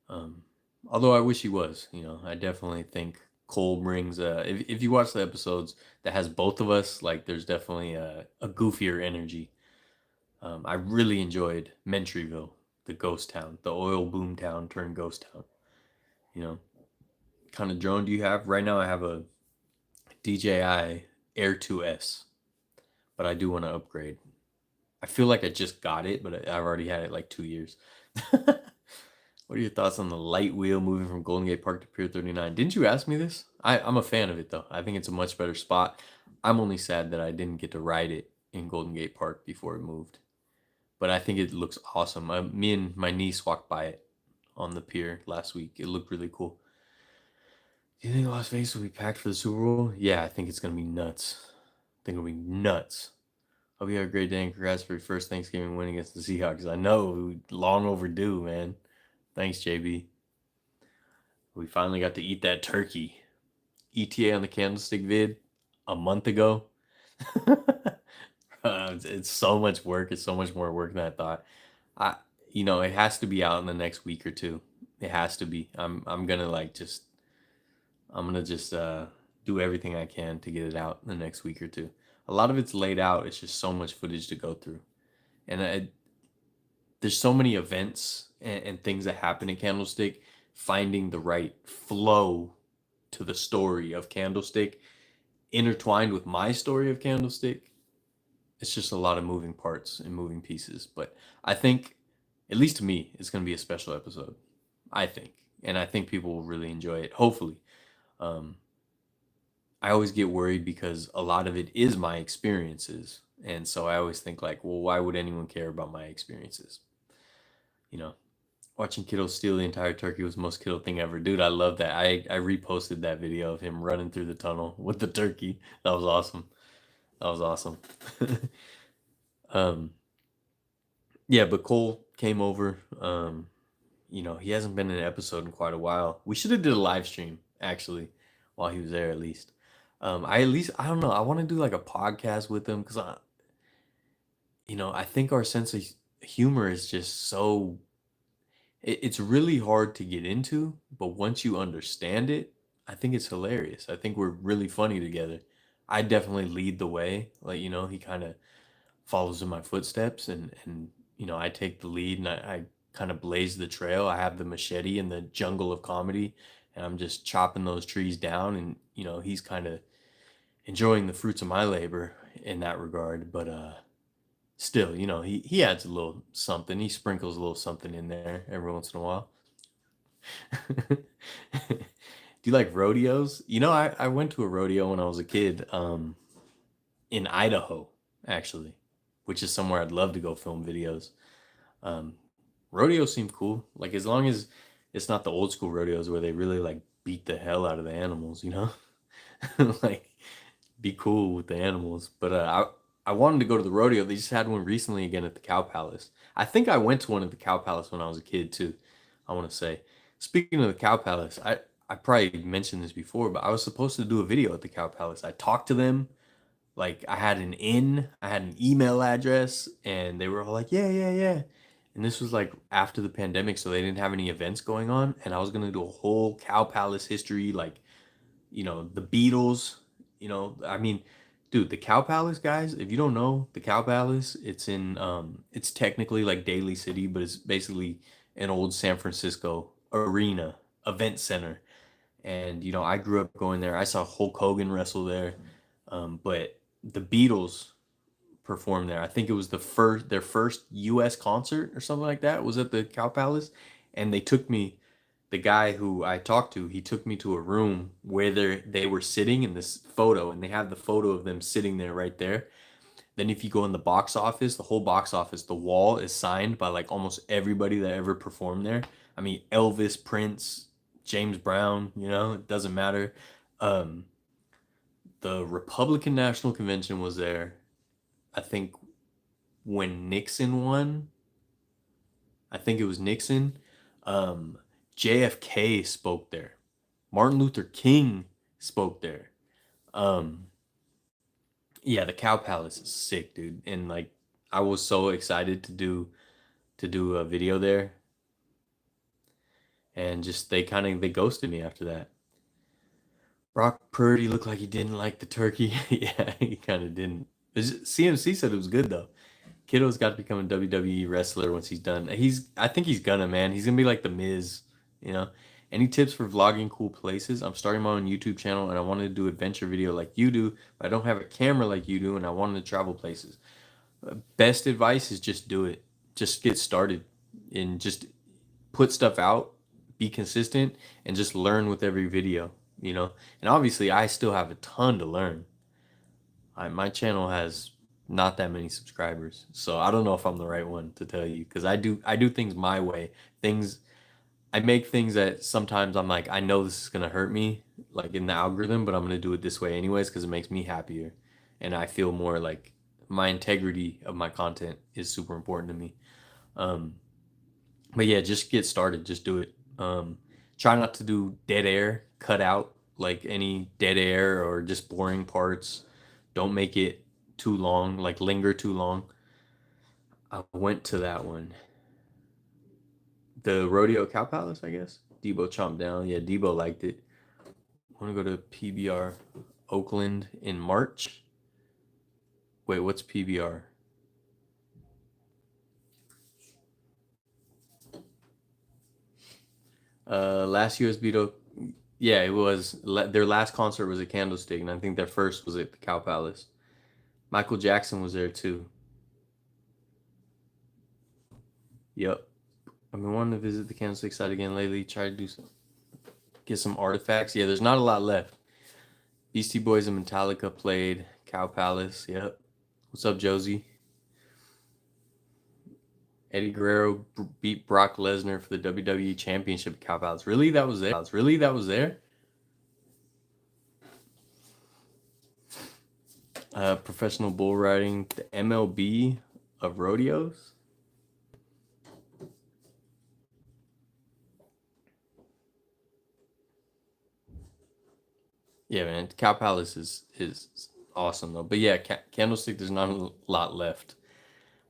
[SPEAKER 1] Um, Although I wish he was. I definitely think Cole brings. If you watch the episodes that has both of us, like there's definitely a goofier energy. I really enjoyed Mentryville, the ghost town, the oil boom town turned ghost town. You know, kind of drone do you have? Right now, I have a DJI Air 2S, but I do want to upgrade. I feel like I just got it, but I've already had it like 2 years. What are your thoughts on the light wheel moving from Golden Gate Park to Pier 39? Didn't you ask me this? I'm a fan of it though. I think it's a much better spot. I'm only sad that I didn't get to ride it in Golden Gate Park before it moved. But I think it looks awesome. Me and my niece walked by it on the pier last week. It looked really cool. Do you think Las Vegas will be packed for the Super Bowl? Yeah, I think it's going to be nuts. I think it'll be nuts. Hope you have a great day and congrats for your first Thanksgiving win against the Seahawks. I know, long overdue, man. Thanks, JB. We finally got to eat that turkey. ETA on the candlestick vid a month ago. It's so much work. It's so much more work than I thought. I, it has to be out in the next week or two. It has to be. I'm gonna just do everything I can to get it out in the next week or two. A lot of it's laid out. It's just so much footage to go through, and there's so many events and things that happen in Candlestick. Finding the right flow to the story of Candlestick intertwined with my story of Candlestick, it's just a lot of moving parts and moving pieces. But I think, at least to me, it's going to be a special episode. I think. And I think people will really enjoy it. Hopefully. Um, I always get worried because a lot of it is my experiences. And so I always think like, well, why would anyone care about my experiences? You know, watching Kittle steal the entire turkey was the most Kittle thing ever. Dude, I love that. I reposted that video of him running through the tunnel with the turkey. That was awesome. That was awesome. um, yeah, but Cole came over. He hasn't been in an episode in quite a while. We should have did a live stream actually while he was there at least. I don't know. I want to do like a podcast with him because I think our sense of humor is just so. It's really hard to get into, but once you understand it, I think it's hilarious. I think we're really funny together. I definitely lead the way. Like he kind of follows in my footsteps, and I take the lead, and I kind of blaze the trail. I have the machete in the jungle of comedy, and I'm just chopping those trees down, and he's kind of enjoying the fruits of my labor in that regard. But still, he adds a little something. He sprinkles a little something in there every once in a while. Do you like rodeos? I went to a rodeo when I was a kid, in Idaho, actually, which is somewhere I'd love to go film videos. Um, Rodeos seem cool. Like as long as it's not the old school rodeos where they really like beat the hell out of the animals. Like be cool with the animals. But I wanted to go to the rodeo. They just had one recently again at the Cow Palace. I think I went to one at the Cow Palace when I was a kid too. I want to say. Speaking of the Cow Palace, I probably mentioned this before, but I was supposed to do a video at the Cow Palace. I talked to them. Like I had an email address, and they were all like, yeah, yeah, yeah. And this was like after the pandemic, so they didn't have any events going on. And I was gonna do a whole Cow Palace history, like the Beatles. I mean, dude, the Cow Palace guys. If you don't know the Cow Palace, it's technically like Daly City, but it's basically an old San Francisco arena event center. And I grew up going there. I saw Hulk Hogan wrestle there, but the Beatles performed there. I think it was their first U.S. concert or something like that was at the Cow Palace, and they took me. The guy who I talked to, he took me to a room where they were sitting in this photo, and they have the photo of them sitting there right there. Then if you go in the box office, the whole box office, the wall is signed by like almost everybody that ever performed there. I mean, Elvis, Prince, James Brown, it doesn't matter. Um, the Republican National Convention was there. I think when Nixon won, I think it was Nixon. Um, JFK spoke there. Martin Luther King spoke there. Um, yeah, the Cow Palace is sick, dude. And like, I was so excited to do a video there, and just they ghosted me after that. Brock Purdy looked like he didn't like the turkey. Yeah, he kind of didn't. CMC said it was good though. Kiddo's got to become a WWE wrestler once he's done. I think he's gonna, man. He's gonna be like the Miz, you know. Any tips for vlogging cool places? I'm starting my own YouTube channel and I wanted to do adventure video like you do, but I don't have a camera like you do, and I wanted to travel places. Best advice is just do it. Just get started and just put stuff out, be consistent, and just learn with every video. And obviously, I still have a ton to learn. My channel has not that many subscribers, so I don't know if I'm the right one to tell you because I do things my way. Things I make things that sometimes I'm like I know this is gonna hurt me, like in the algorithm, but I'm gonna do it this way anyways because it makes me happier, and I feel more like my integrity of my content is super important to me. Um, but yeah, just get started, just do it. Try not to do dead air, cut out like any dead air or just boring parts. Don't make it too long, like linger too long. I went to that one. The Rodeo Cow Palace, I guess. Debo chomped down. Yeah, Debo liked it. Want to go to PBR Oakland in March? Wait, what's PBR? Last year's Beto. Yeah, it was. Their last concert was at Candlestick, and I think their first was at the Cow Palace. Michael Jackson was there too. Yep. I've been wanting to visit the Candlestick site again lately. Try to get some artifacts. Yeah, there's not a lot left. Beastie Boys and Metallica played Cow Palace. Yep. What's up, Josie? Eddie Guerrero beat Brock Lesnar for the WWE Championship at Cow Palace. Really? That was there? Really? That was there? Professional bull riding, the MLB of rodeos. Yeah, man. Cow Palace is awesome though. But yeah, Candlestick. There's not a lot left.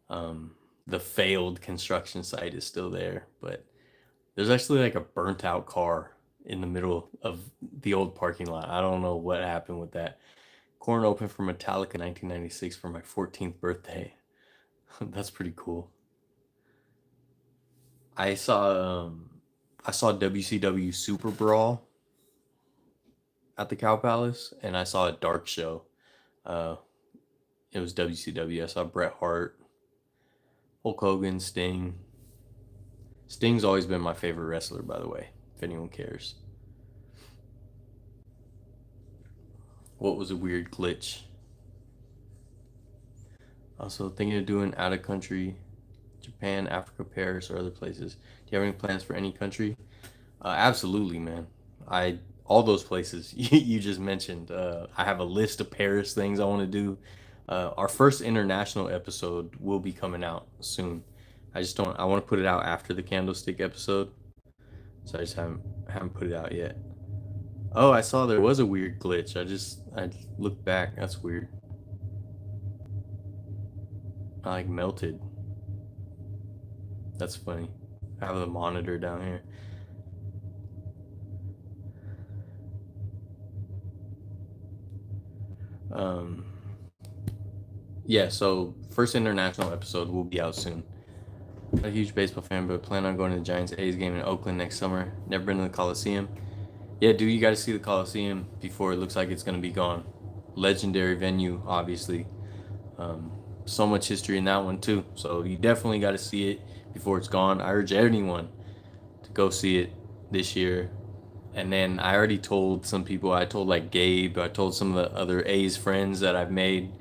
[SPEAKER 1] The failed construction site is still there, but there's actually like a burnt out car in the middle of the old parking lot. I don't know what happened with that. Corn opened for Metallica 1996 for my 14th birthday. That's pretty cool. I saw I saw WCW Super Brawl at the Cow Palace, and I saw a dark show. Uh, it was WCW. I saw Bret Hart, Hulk Hogan, Sting. Sting's always been my favorite wrestler, by the way, if anyone cares. What was a weird glitch? Also, thinking of doing out of country, Japan, Africa, Paris, or other places. Do you have any plans for any country? Absolutely, man. I all those places you just mentioned. I have a list of Paris things I want to do. Our first international episode will be coming out soon. I just don't. I want to put it out after the Candlestick episode, so I just haven't put it out yet. Oh, I saw there was a weird glitch. I looked back. That's weird. I like melted. That's funny. I have the monitor down here. Um, yeah, so first international episode will be out soon. Not a huge baseball fan, but plan on going to the Giants A's game in Oakland next summer. Never been to the Coliseum. Yeah, dude, you got to see the Coliseum before it looks like it's gonna be gone. Legendary venue, obviously. Um, so much history in that one too. So you definitely got to see it before it's gone. I urge anyone to go see it this year. And then I already told some people. I told like Gabe. I told some of the other A's friends that I've made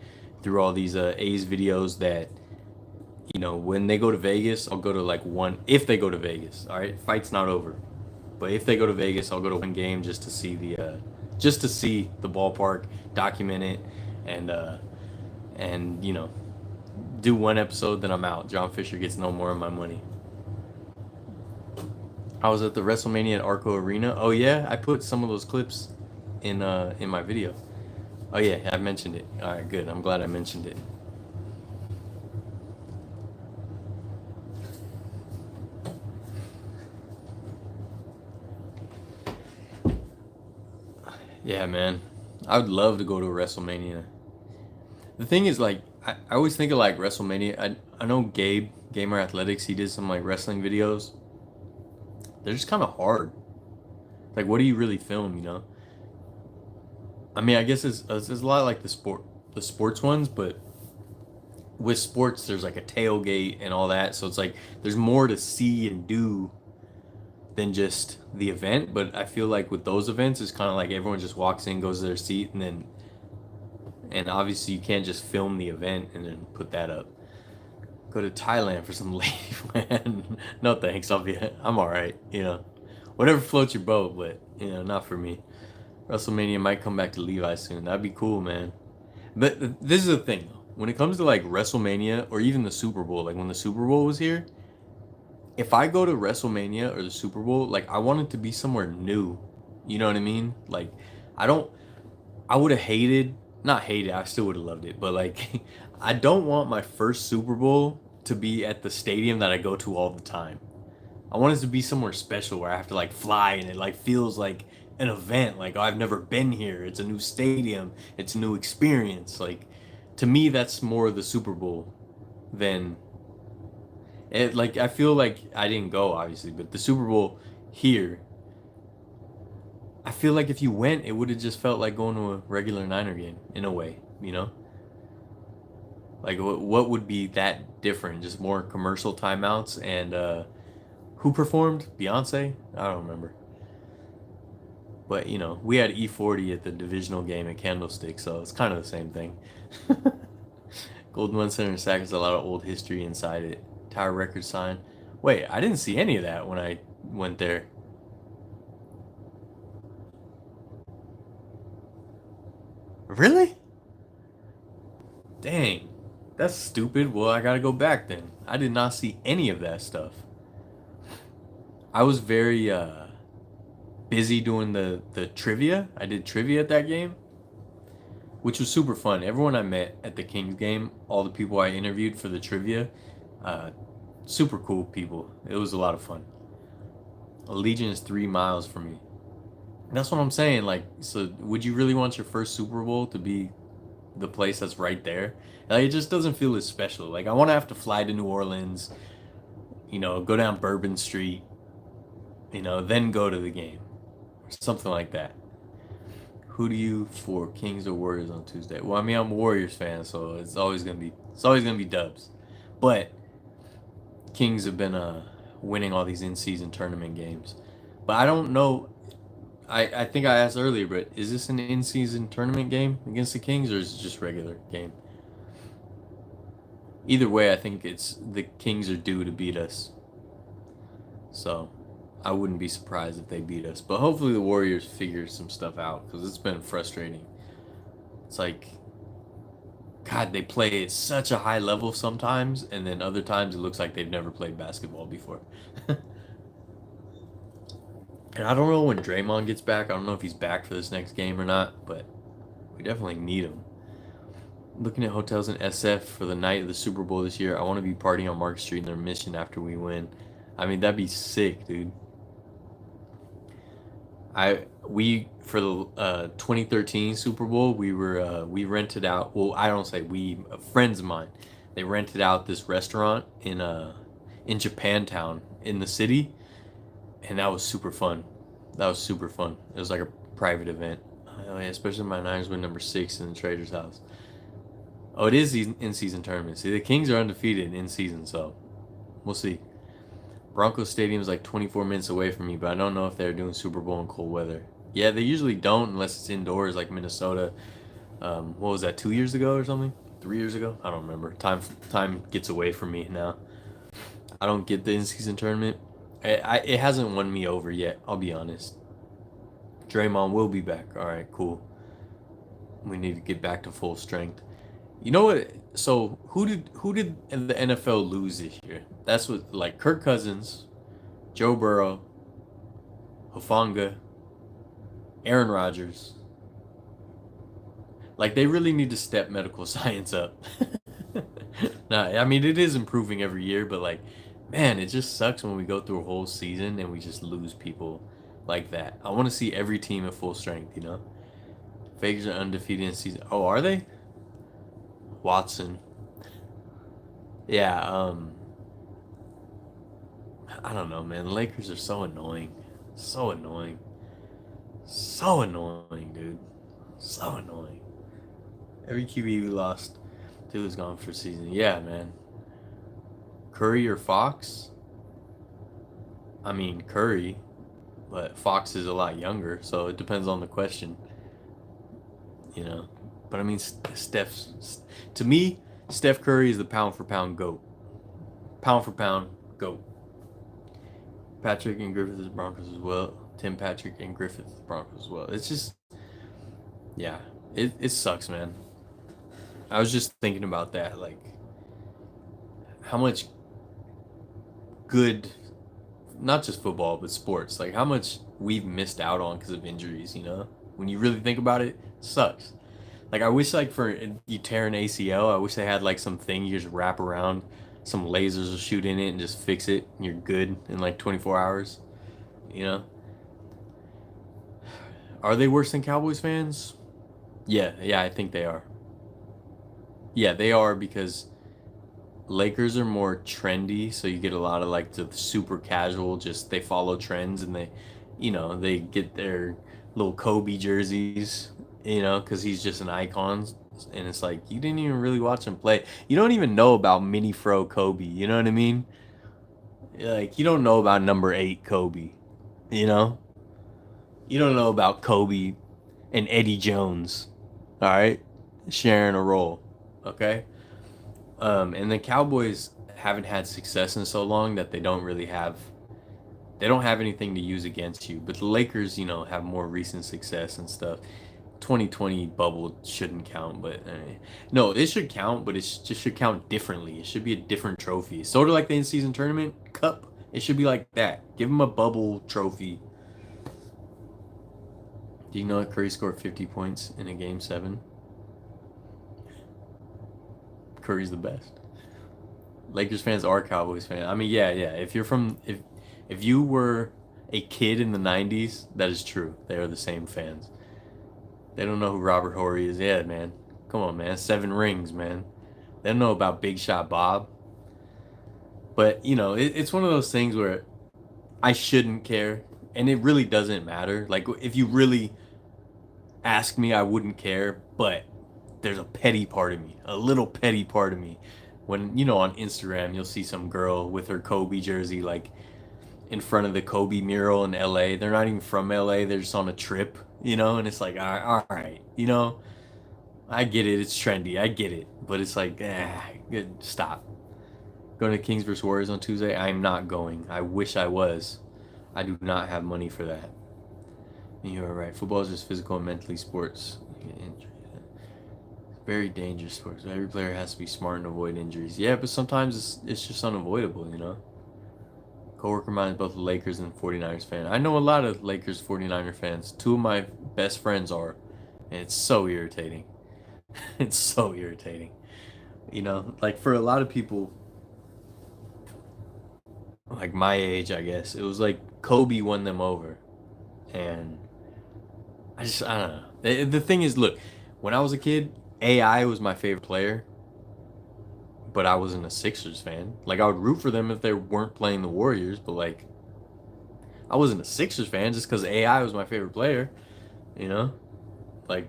[SPEAKER 1] through all these A's videos that when they go to Vegas, I'll go to like one. If they go to Vegas, all right, fight's not over. But if they go to Vegas, I'll go to one game just to see the ballpark, document it, and do one episode, then I'm out. John Fisher gets no more of my money. I was at the WrestleMania at Arco Arena. Oh yeah, I put some of those clips in my video. Oh yeah, I mentioned it. All right, good. I'm glad I mentioned it. Yeah, man. I would love to go to a WrestleMania. The thing is, like, I always think of like WrestleMania. I know Gabe Gamer Athletics. He did some like wrestling videos. They're just kind of hard. Like, what do you really film? I mean, I guess it's a lot like the sports ones, but with sports, there's like a tailgate and all that. So it's like there's more to see and do than just the event. But I feel like with those events, it's kind of like everyone just walks in, goes to their seat, and obviously you can't just film the event and then put that up. Go to Thailand for some lady, man. No thanks. I'm all right. Whatever floats your boat, but not for me. WrestleMania might come back to Levi soon. That'd be cool, man. But this is the thing, though. When it comes to like WrestleMania or even the Super Bowl, like when the Super Bowl was here, if I go to WrestleMania or the Super Bowl, like I want it to be somewhere new. You know what I mean? Like I don't I would have hated, not hated, I still would have loved it, but like I don't want my first Super Bowl to be at the stadium that I go to all the time. I want it to be somewhere special where I have to like fly and it like feels like an event. Like, oh, I've never been here. It's a new stadium. It's a new experience. Like to me, that's more the Super Bowl than it. Like I feel like I didn't go obviously, but the Super Bowl here, I feel like if you went, it would have just felt like going to a regular Niner game in a way. Like what would be that different? Just more commercial timeouts and who performed? Beyonce? I don't remember. But we had E40 at the divisional game at Candlestick, so it's kind of the same thing. Golden One Center and Sack has a lot of old history inside it. Tower record sign. Wait, I didn't see any of that when I went there. Really? Dang. That's stupid. Well, I gotta go back then. I did not see any of that stuff. I was very busy doing the trivia. I did trivia at that game, which was super fun. Everyone I met at the Kings game, all the people I interviewed for the trivia, uh, super cool people. It was a lot of fun. Allegiant is 3 miles from me. That's what I'm saying. Like, so would you really want your first Super Bowl to be the place that's right there? Like, it just doesn't feel as special. Like, I want to have to fly to New Orleans, go down Bourbon Street, then go to the game or something like that. Who do you for Kings or Warriors on Tuesday? Well, I mean, I'm a Warriors fan, so it's always gonna be Dubs. But Kings have been winning all these in-season tournament games. But I don't know. I think I asked earlier, but is this an in-season tournament game against the Kings, or is it just regular game? Either way, I think it's the Kings are due to beat us. So I wouldn't be surprised if they beat us. But hopefully the Warriors figure some stuff out because it's been frustrating. It's like, God, they play at such a high level sometimes, and then other times it looks like they've never played basketball before. And I don't know when Draymond gets back. I don't know if he's back for this next game or not, but we definitely need him. Looking at hotels in SF for the night of the Super Bowl this year. I want to be partying on Market Street in their mission after we win. I mean, that'd be sick, dude. We for the 2013 Super Bowl, we rented out. Well, I don't say we, friends of mine. They rented out this restaurant in Japantown in the city, and that was super fun. That was super fun. It was like a private event. Oh, yeah, especially my Niners win number 6 in the Trader's house. Oh, it is in-season tournament. See, the Kings are undefeated in season, so we'll see. Broncos Stadium is like 24 minutes away from me, but I don't know if they're doing Super Bowl in cold weather. Yeah, they usually don't unless it's indoors, like Minnesota. What was that? 2 years ago or something? 3 years ago? I don't remember. Time gets away from me now. I don't get the in-season tournament. It hasn't won me over yet. I'll be honest. Draymond will be back. All right, cool. We need to get back to full strength. You know what? So who did the NFL lose this year? That's what, like, Kirk Cousins, Joe Burrow, Hufanga, Aaron Rodgers. Like, they really need to step medical science up. Nah, I mean, it is improving every year, but like, man, it just sucks when we go through a whole season and we just lose people like that. I want to see every team at full strength. Fakers are undefeated in season. Oh, are they? Watson. Yeah, I don't know, man. The Lakers are so annoying. So annoying. So annoying, dude. So annoying. Every QB we lost, dude was gone for season. Yeah, man. Curry or Fox? I mean, Curry, but Fox is a lot younger, so it depends on the question, you know. But I mean, to me, Steph Curry is the pound for pound GOAT. Pound for pound GOAT. Patrick and Griffith is Broncos as well. Tim Patrick and Griffith Broncos as well. It's just, yeah, it sucks, man. I was just thinking about that, like how much good, not just football, but sports, like how much we've missed out on because of injuries. When you really think about it, it sucks. Like, I wish, like, for you tear an ACL, I wish they had like some thing you just wrap around, some lasers will shoot in it and just fix it, and you're good in like 24 hours. You know? Are they worse than Cowboys fans? Yeah, I think they are. Yeah, they are because Lakers are more trendy, so you get a lot of like the super casual, just they follow trends and they get their little Kobe jerseys, because he's just an icon. And it's like, you didn't even really watch him play. You don't even know about Mini Fro Kobe, you know what I mean? Like, you don't know about number 8 Kobe, you know? You don't know about Kobe and Eddie Jones, all right, sharing a role, okay? And the Cowboys haven't had success in so long that they don't have anything to use against you. But the Lakers, have more recent success and stuff. 2020 bubble shouldn't count, but no, it should count, but it just should count differently. It should be a different trophy. Sort of like the in-season tournament cup. It should be like that. Give them a bubble trophy. Do you know that Curry scored 50 points in a game 7? Curry's the best. Lakers fans are Cowboys fans. I mean, yeah. If you were a kid in the '90s, that is true. They are the same fans. They don't know who Robert Horry is. Yeah, man. Come on, man. 7 rings, man. They don't know about Big Shot Bob. But it's one of those things where I shouldn't care, and it really doesn't matter. Like if you really ask me, I wouldn't care. But there's a petty part of me, a little petty part of me, when on Instagram you'll see some girl with her Kobe jersey like in front of the Kobe mural in LA. They're not even from LA, they're just on a trip, and it's like, all right, I get it, it's trendy, I get it, but it's like, good, stop. Going to Kings vs Warriors on Tuesday? I'm not going. I wish I was. I do not have money for that. You are right. Football is just physical and mentally sports. Very dangerous sports. Every player has to be smart and avoid injuries. Yeah, but sometimes it's just unavoidable. Coworker of mine is both a Lakers and 49ers fan. I know a lot of Lakers 49er fans. 2 of my best friends are. And it's so irritating. It's so irritating. Like for a lot of people like my age, I guess, it was like Kobe won them over. And I don't know. The thing is, look, when I was a kid, AI was my favorite player, but I wasn't a Sixers fan. Like I would root for them if they weren't playing the Warriors, but like I wasn't a Sixers fan just because AI was my favorite player. You know, like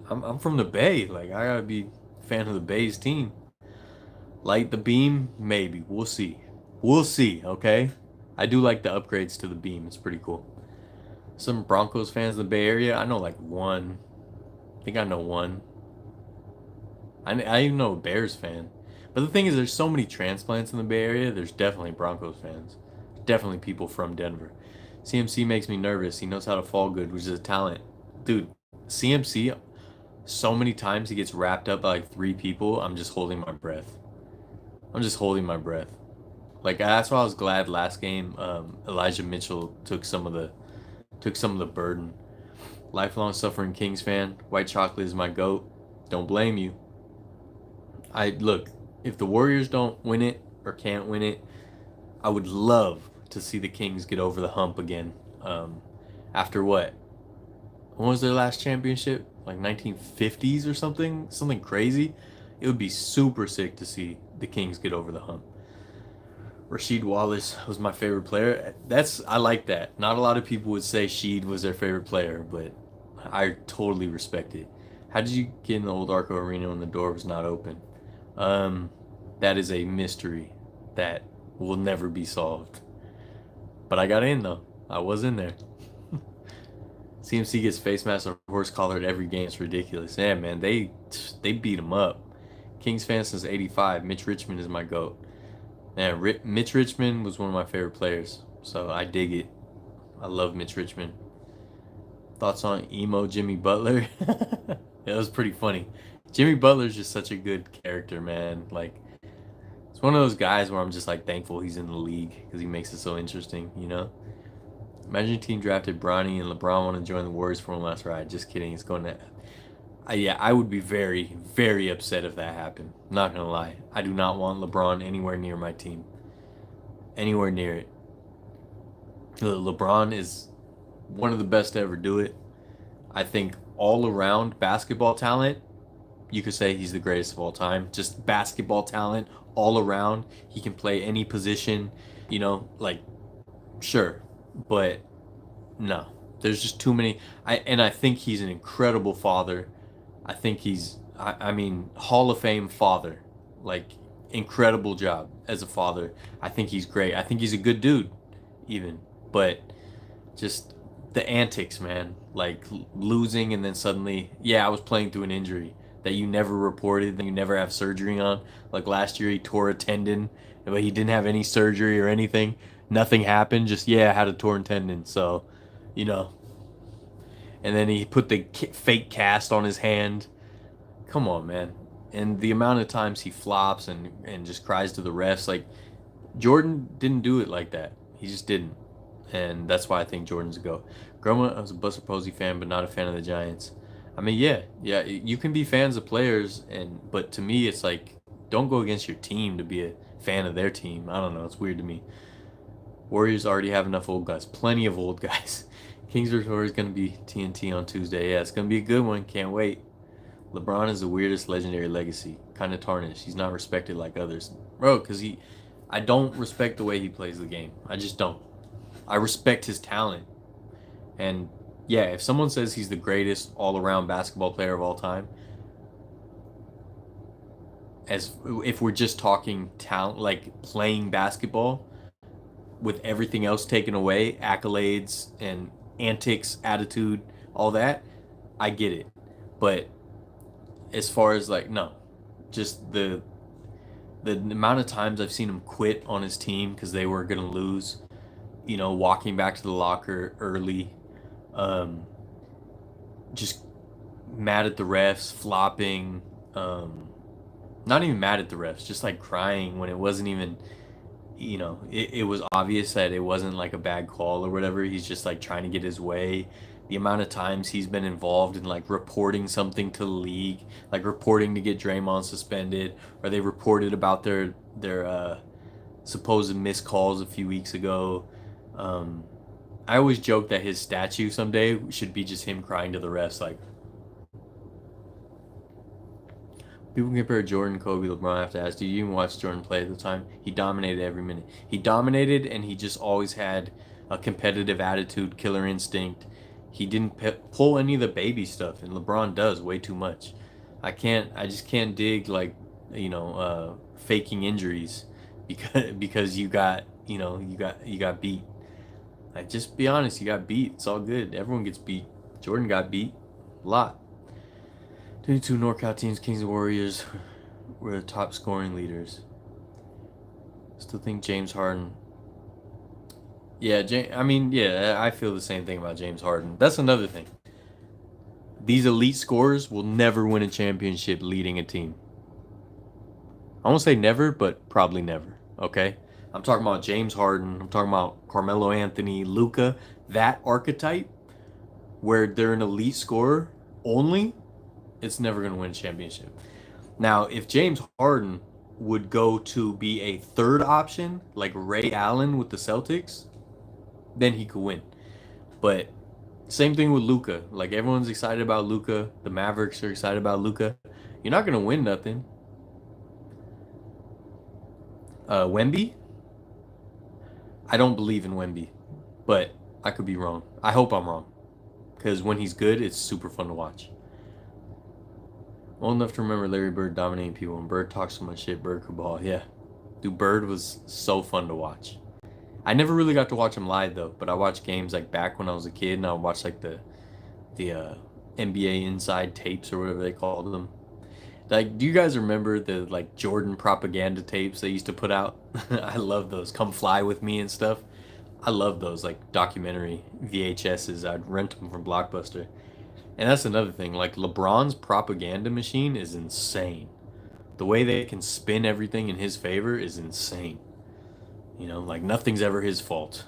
[SPEAKER 1] I'm from the Bay. Like I gotta be a fan of the Bay's team. Light the beam, maybe. We'll see. We'll see. Okay. I do like the upgrades to the beam. It's pretty cool. Some Broncos fans in the Bay Area. I know like one. I think I know one. I even know a Bears fan. But the thing is, there's so many transplants in the Bay Area. There's definitely Broncos fans. Definitely people from Denver. CMC makes me nervous. He knows how to fall good, which is a talent. Dude, CMC, so many times he gets wrapped up by like 3 people. I'm just holding my breath. I'm just holding my breath. Like that's why I was glad last game. Elijah Mitchell took some of the burden. Lifelong suffering Kings fan. White chocolate is my goat. Don't blame you. I look, if the Warriors don't win it or can't win it, I would love to see the Kings get over the hump again. After what? When was their last championship? Like 1950s or something? Something crazy? It would be super sick to see the Kings get over the hump. Rasheed Wallace was my favorite player. I like that. Not a lot of people would say Sheed was their favorite player, but I totally respect it. How did you get in the old Arco Arena when the door was not open? Um, that is a mystery that will never be solved. But I got in though. I was in there. CMC gets face mask or horse collar at every game. It's ridiculous. Yeah, man, they beat him up. Kings fan since '85. Mitch Richmond is my goat. Man, Mitch Richmond was one of my favorite players, so I dig it. I love Mitch Richmond. Thoughts on emo Jimmy Butler? It was pretty funny. Jimmy Butler's just such a good character, man. Like it's one of those guys where I'm just like thankful he's in the league because he makes it so interesting. Imagine a team drafted Bronny and LeBron want to join the Warriors for one last ride. Just kidding. It's going to. Yeah, I would be very, very upset if that happened. Not gonna lie. I do not want LeBron anywhere near my team. Anywhere near it. LeBron is one of the best to ever do it. I think all around basketball talent, you could say he's the greatest of all time. Just basketball talent all around. He can play any position, like sure, but no. There's just too many. I think he's an incredible father. I think he's Hall of Fame father. Like incredible job as a father. I think he's great. I think he's a good dude even. But just the antics, man. Like losing and then suddenly, yeah, I was playing through an injury that you never reported, that you never have surgery on. Like last year, he tore a tendon, but he didn't have any surgery or anything. Nothing happened. Just yeah, I had a torn tendon. So, you know. And then he put the fake cast on his hand. Come on, man. And the amount of times he flops and just cries to the refs, like Jordan didn't do it like that. He just didn't. And that's why I think Jordan's a go. Growing up, I was a Buster Posey fan, but not a fan of the Giants. I mean, yeah, you can be fans of players, but to me, it's like don't go against your team to be a fan of their team. I don't know, it's weird to me. Warriors already have enough old guys, plenty of old guys. Kings vs Warriors gonna be TNT on Tuesday. Yeah, it's gonna be a good one. Can't wait. LeBron is the weirdest legendary legacy, kind of tarnished. He's not respected like others, bro. I don't respect the way he plays the game. I just don't. I respect his talent. And yeah, if someone says he's the greatest all-around basketball player of all time, as if we're just talking talent, like playing basketball with everything else taken away, accolades and antics, attitude, all that, I get it. But as far as like no, just the amount of times I've seen him quit on his team because they were gonna lose, walking back to the locker early, um, just mad at the refs, flopping, not even mad at the refs, just like crying when it wasn't even, it was obvious that it wasn't like a bad call or whatever. He's just like trying to get his way. The amount of times he's been involved in like reporting something to the league, like reporting to get Draymond suspended, or they reported about their supposed missed calls a few weeks ago. Um, I always joke that his statue someday should be just him crying to the refs, like people compare Jordan, Kobe, LeBron. I have to ask, did you even watch Jordan play at the time? He dominated every minute. He dominated, and he just always had a competitive attitude, killer instinct. He didn't pull any of the baby stuff, and LeBron does way too much. I just can't dig like, faking injuries because you got beat. Like just be honest, you got beat. It's all good. Everyone gets beat. Jordan got beat a lot. 22 NorCal teams, Kings and Warriors were the top scoring leaders. Still think James Harden. Yeah, I feel the same thing about James Harden. That's another thing. These elite scorers will never win a championship leading a team. I won't say never, but probably never. Okay? I'm talking about James Harden. I'm talking about Carmelo Anthony, Luka. That archetype where they're an elite scorer only, it's never going to win a championship. Now, if James Harden would go to be a third option, like Ray Allen with the Celtics, then he could win. But same thing with Luka. Like everyone's excited about Luka. The Mavericks are excited about Luka. You're not going to win nothing. Wemby? I don't believe in Wemby, but I could be wrong. I hope I'm wrong. Because when he's good, it's super fun to watch. Old enough to remember Larry Bird dominating people. When Bird talks so much shit, Bird could ball. Yeah. Dude, Bird was so fun to watch. I never really got to watch him live, though. But I watched games, like, back when I was a kid. And I would watch, like, the NBA Inside tapes or whatever they called them. Like, do you guys remember the, like, Jordan propaganda tapes they used to put out? I love those. Come Fly With Me and stuff. I love those, like, documentary VHSs. I'd rent them from Blockbuster. And that's another thing. Like LeBron's propaganda machine is insane. The way they can spin everything in his favor is insane. Like nothing's ever his fault.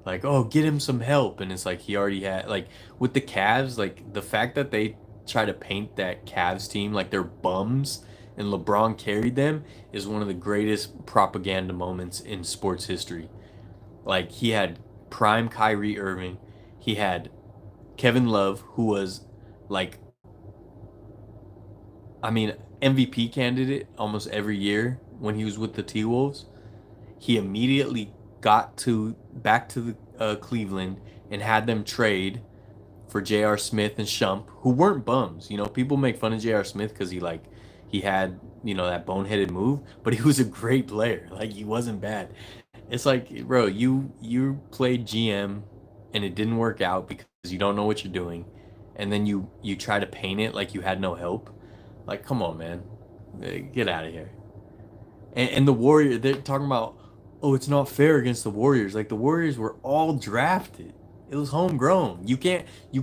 [SPEAKER 1] Like, oh, get him some help. And it's like he already had, like, with the Cavs, like the fact that they try to paint that Cavs team like they're bums and LeBron carried them is one of the greatest propaganda moments in sports history. Like, he had prime Kyrie Irving. He had Kevin Love, who was like, I mean, MVP candidate almost every year when he was with the T Wolves. He immediately got back to the Cleveland and had them trade for J.R. Smith and Shump, who weren't bums. People make fun of J.R. Smith because he had that boneheaded move, but he was a great player. Like he wasn't bad. It's like, bro, you played GM and it didn't work out because you don't know what you're doing, and then you try to paint it like you had no help. Like, come on, man, get out of here. And the Warriors, they're talking about, oh, it's not fair against the Warriors. Like, the Warriors were all drafted. It was homegrown. You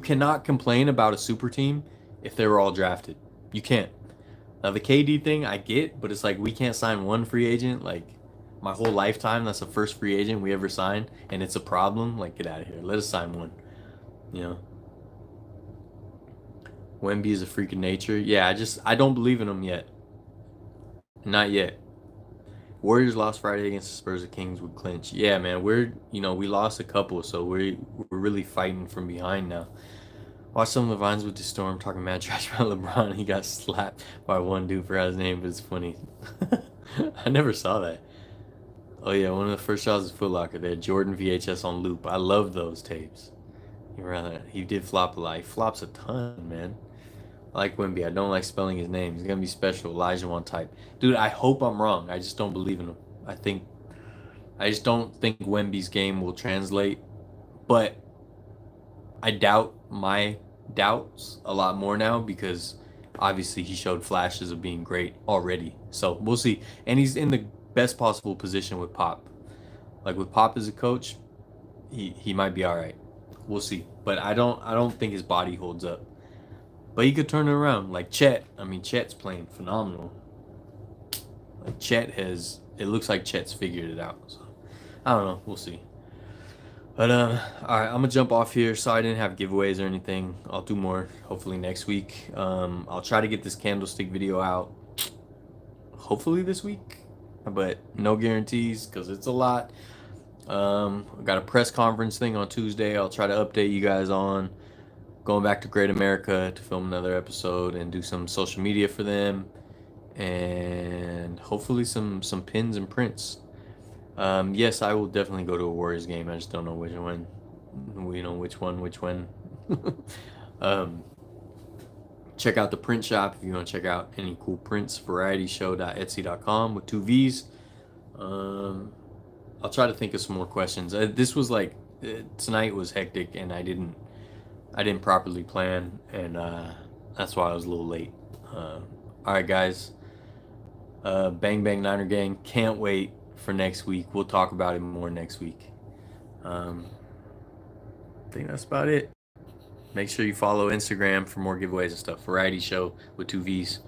[SPEAKER 1] cannot complain about a super team if they were all drafted. You can't. Now the KD thing I get, but it's like we can't sign one free agent. Like, my whole lifetime, that's the first free agent we ever signed, and it's a problem. Like, get out of here. Let us sign one. You know, Wemby is a freak of nature. Yeah, I don't believe in him yet. Not yet. Warriors lost Friday against the Spurs. The Kings would clinch. Yeah, man, we lost a couple, so we're really fighting from behind now. Watch some of the vines with the Storm talking mad trash about LeBron. He got slapped by one dude, forgot his name, but it's funny. I never saw that. Oh yeah, one of the first shots is Foot Locker. They had Jordan VHS on loop. I love those tapes. He did flop a lot. He flops a ton, man. I like Wimby. I don't like spelling his name. He's gonna be special. Elijah one type. Dude, I hope I'm wrong. I just don't believe in him. I just don't think Wemby's game will translate. But I doubt my doubts a lot more now because obviously he showed flashes of being great already. So we'll see. And he's in the best possible position with Pop. Like, with Pop as a coach, he might be all right. We'll see. But I don't think his body holds up. But he could turn it around. Like Chet. I mean, Chet's playing phenomenal. Like, it looks like Chet's figured it out. So I don't know. We'll see. But all right, I'm gonna jump off here. So I didn't have giveaways or anything. I'll do more hopefully next week. I'll try to get this candlestick video out hopefully this week, but no guarantees because it's a lot. I got a press conference thing on Tuesday. I'll try to update you guys on going back to Great America to film another episode and do some social media for them, and hopefully some pins and prints. Yes, I will definitely go to a Warriors game. I just don't know which one. Which one. um, check out the print shop if you want to check out any cool prints. VarietyShow.etsy.com with 2 V's. I'll try to think of some more questions. This was like tonight was hectic, and I didn't properly plan, and that's why I was a little late. All right, guys. Bang Bang Niner Gang. Can't wait for next week. We'll talk about it more next week. I think that's about it. Make sure you follow Instagram for more giveaways and stuff. Variety Show with 2 V's.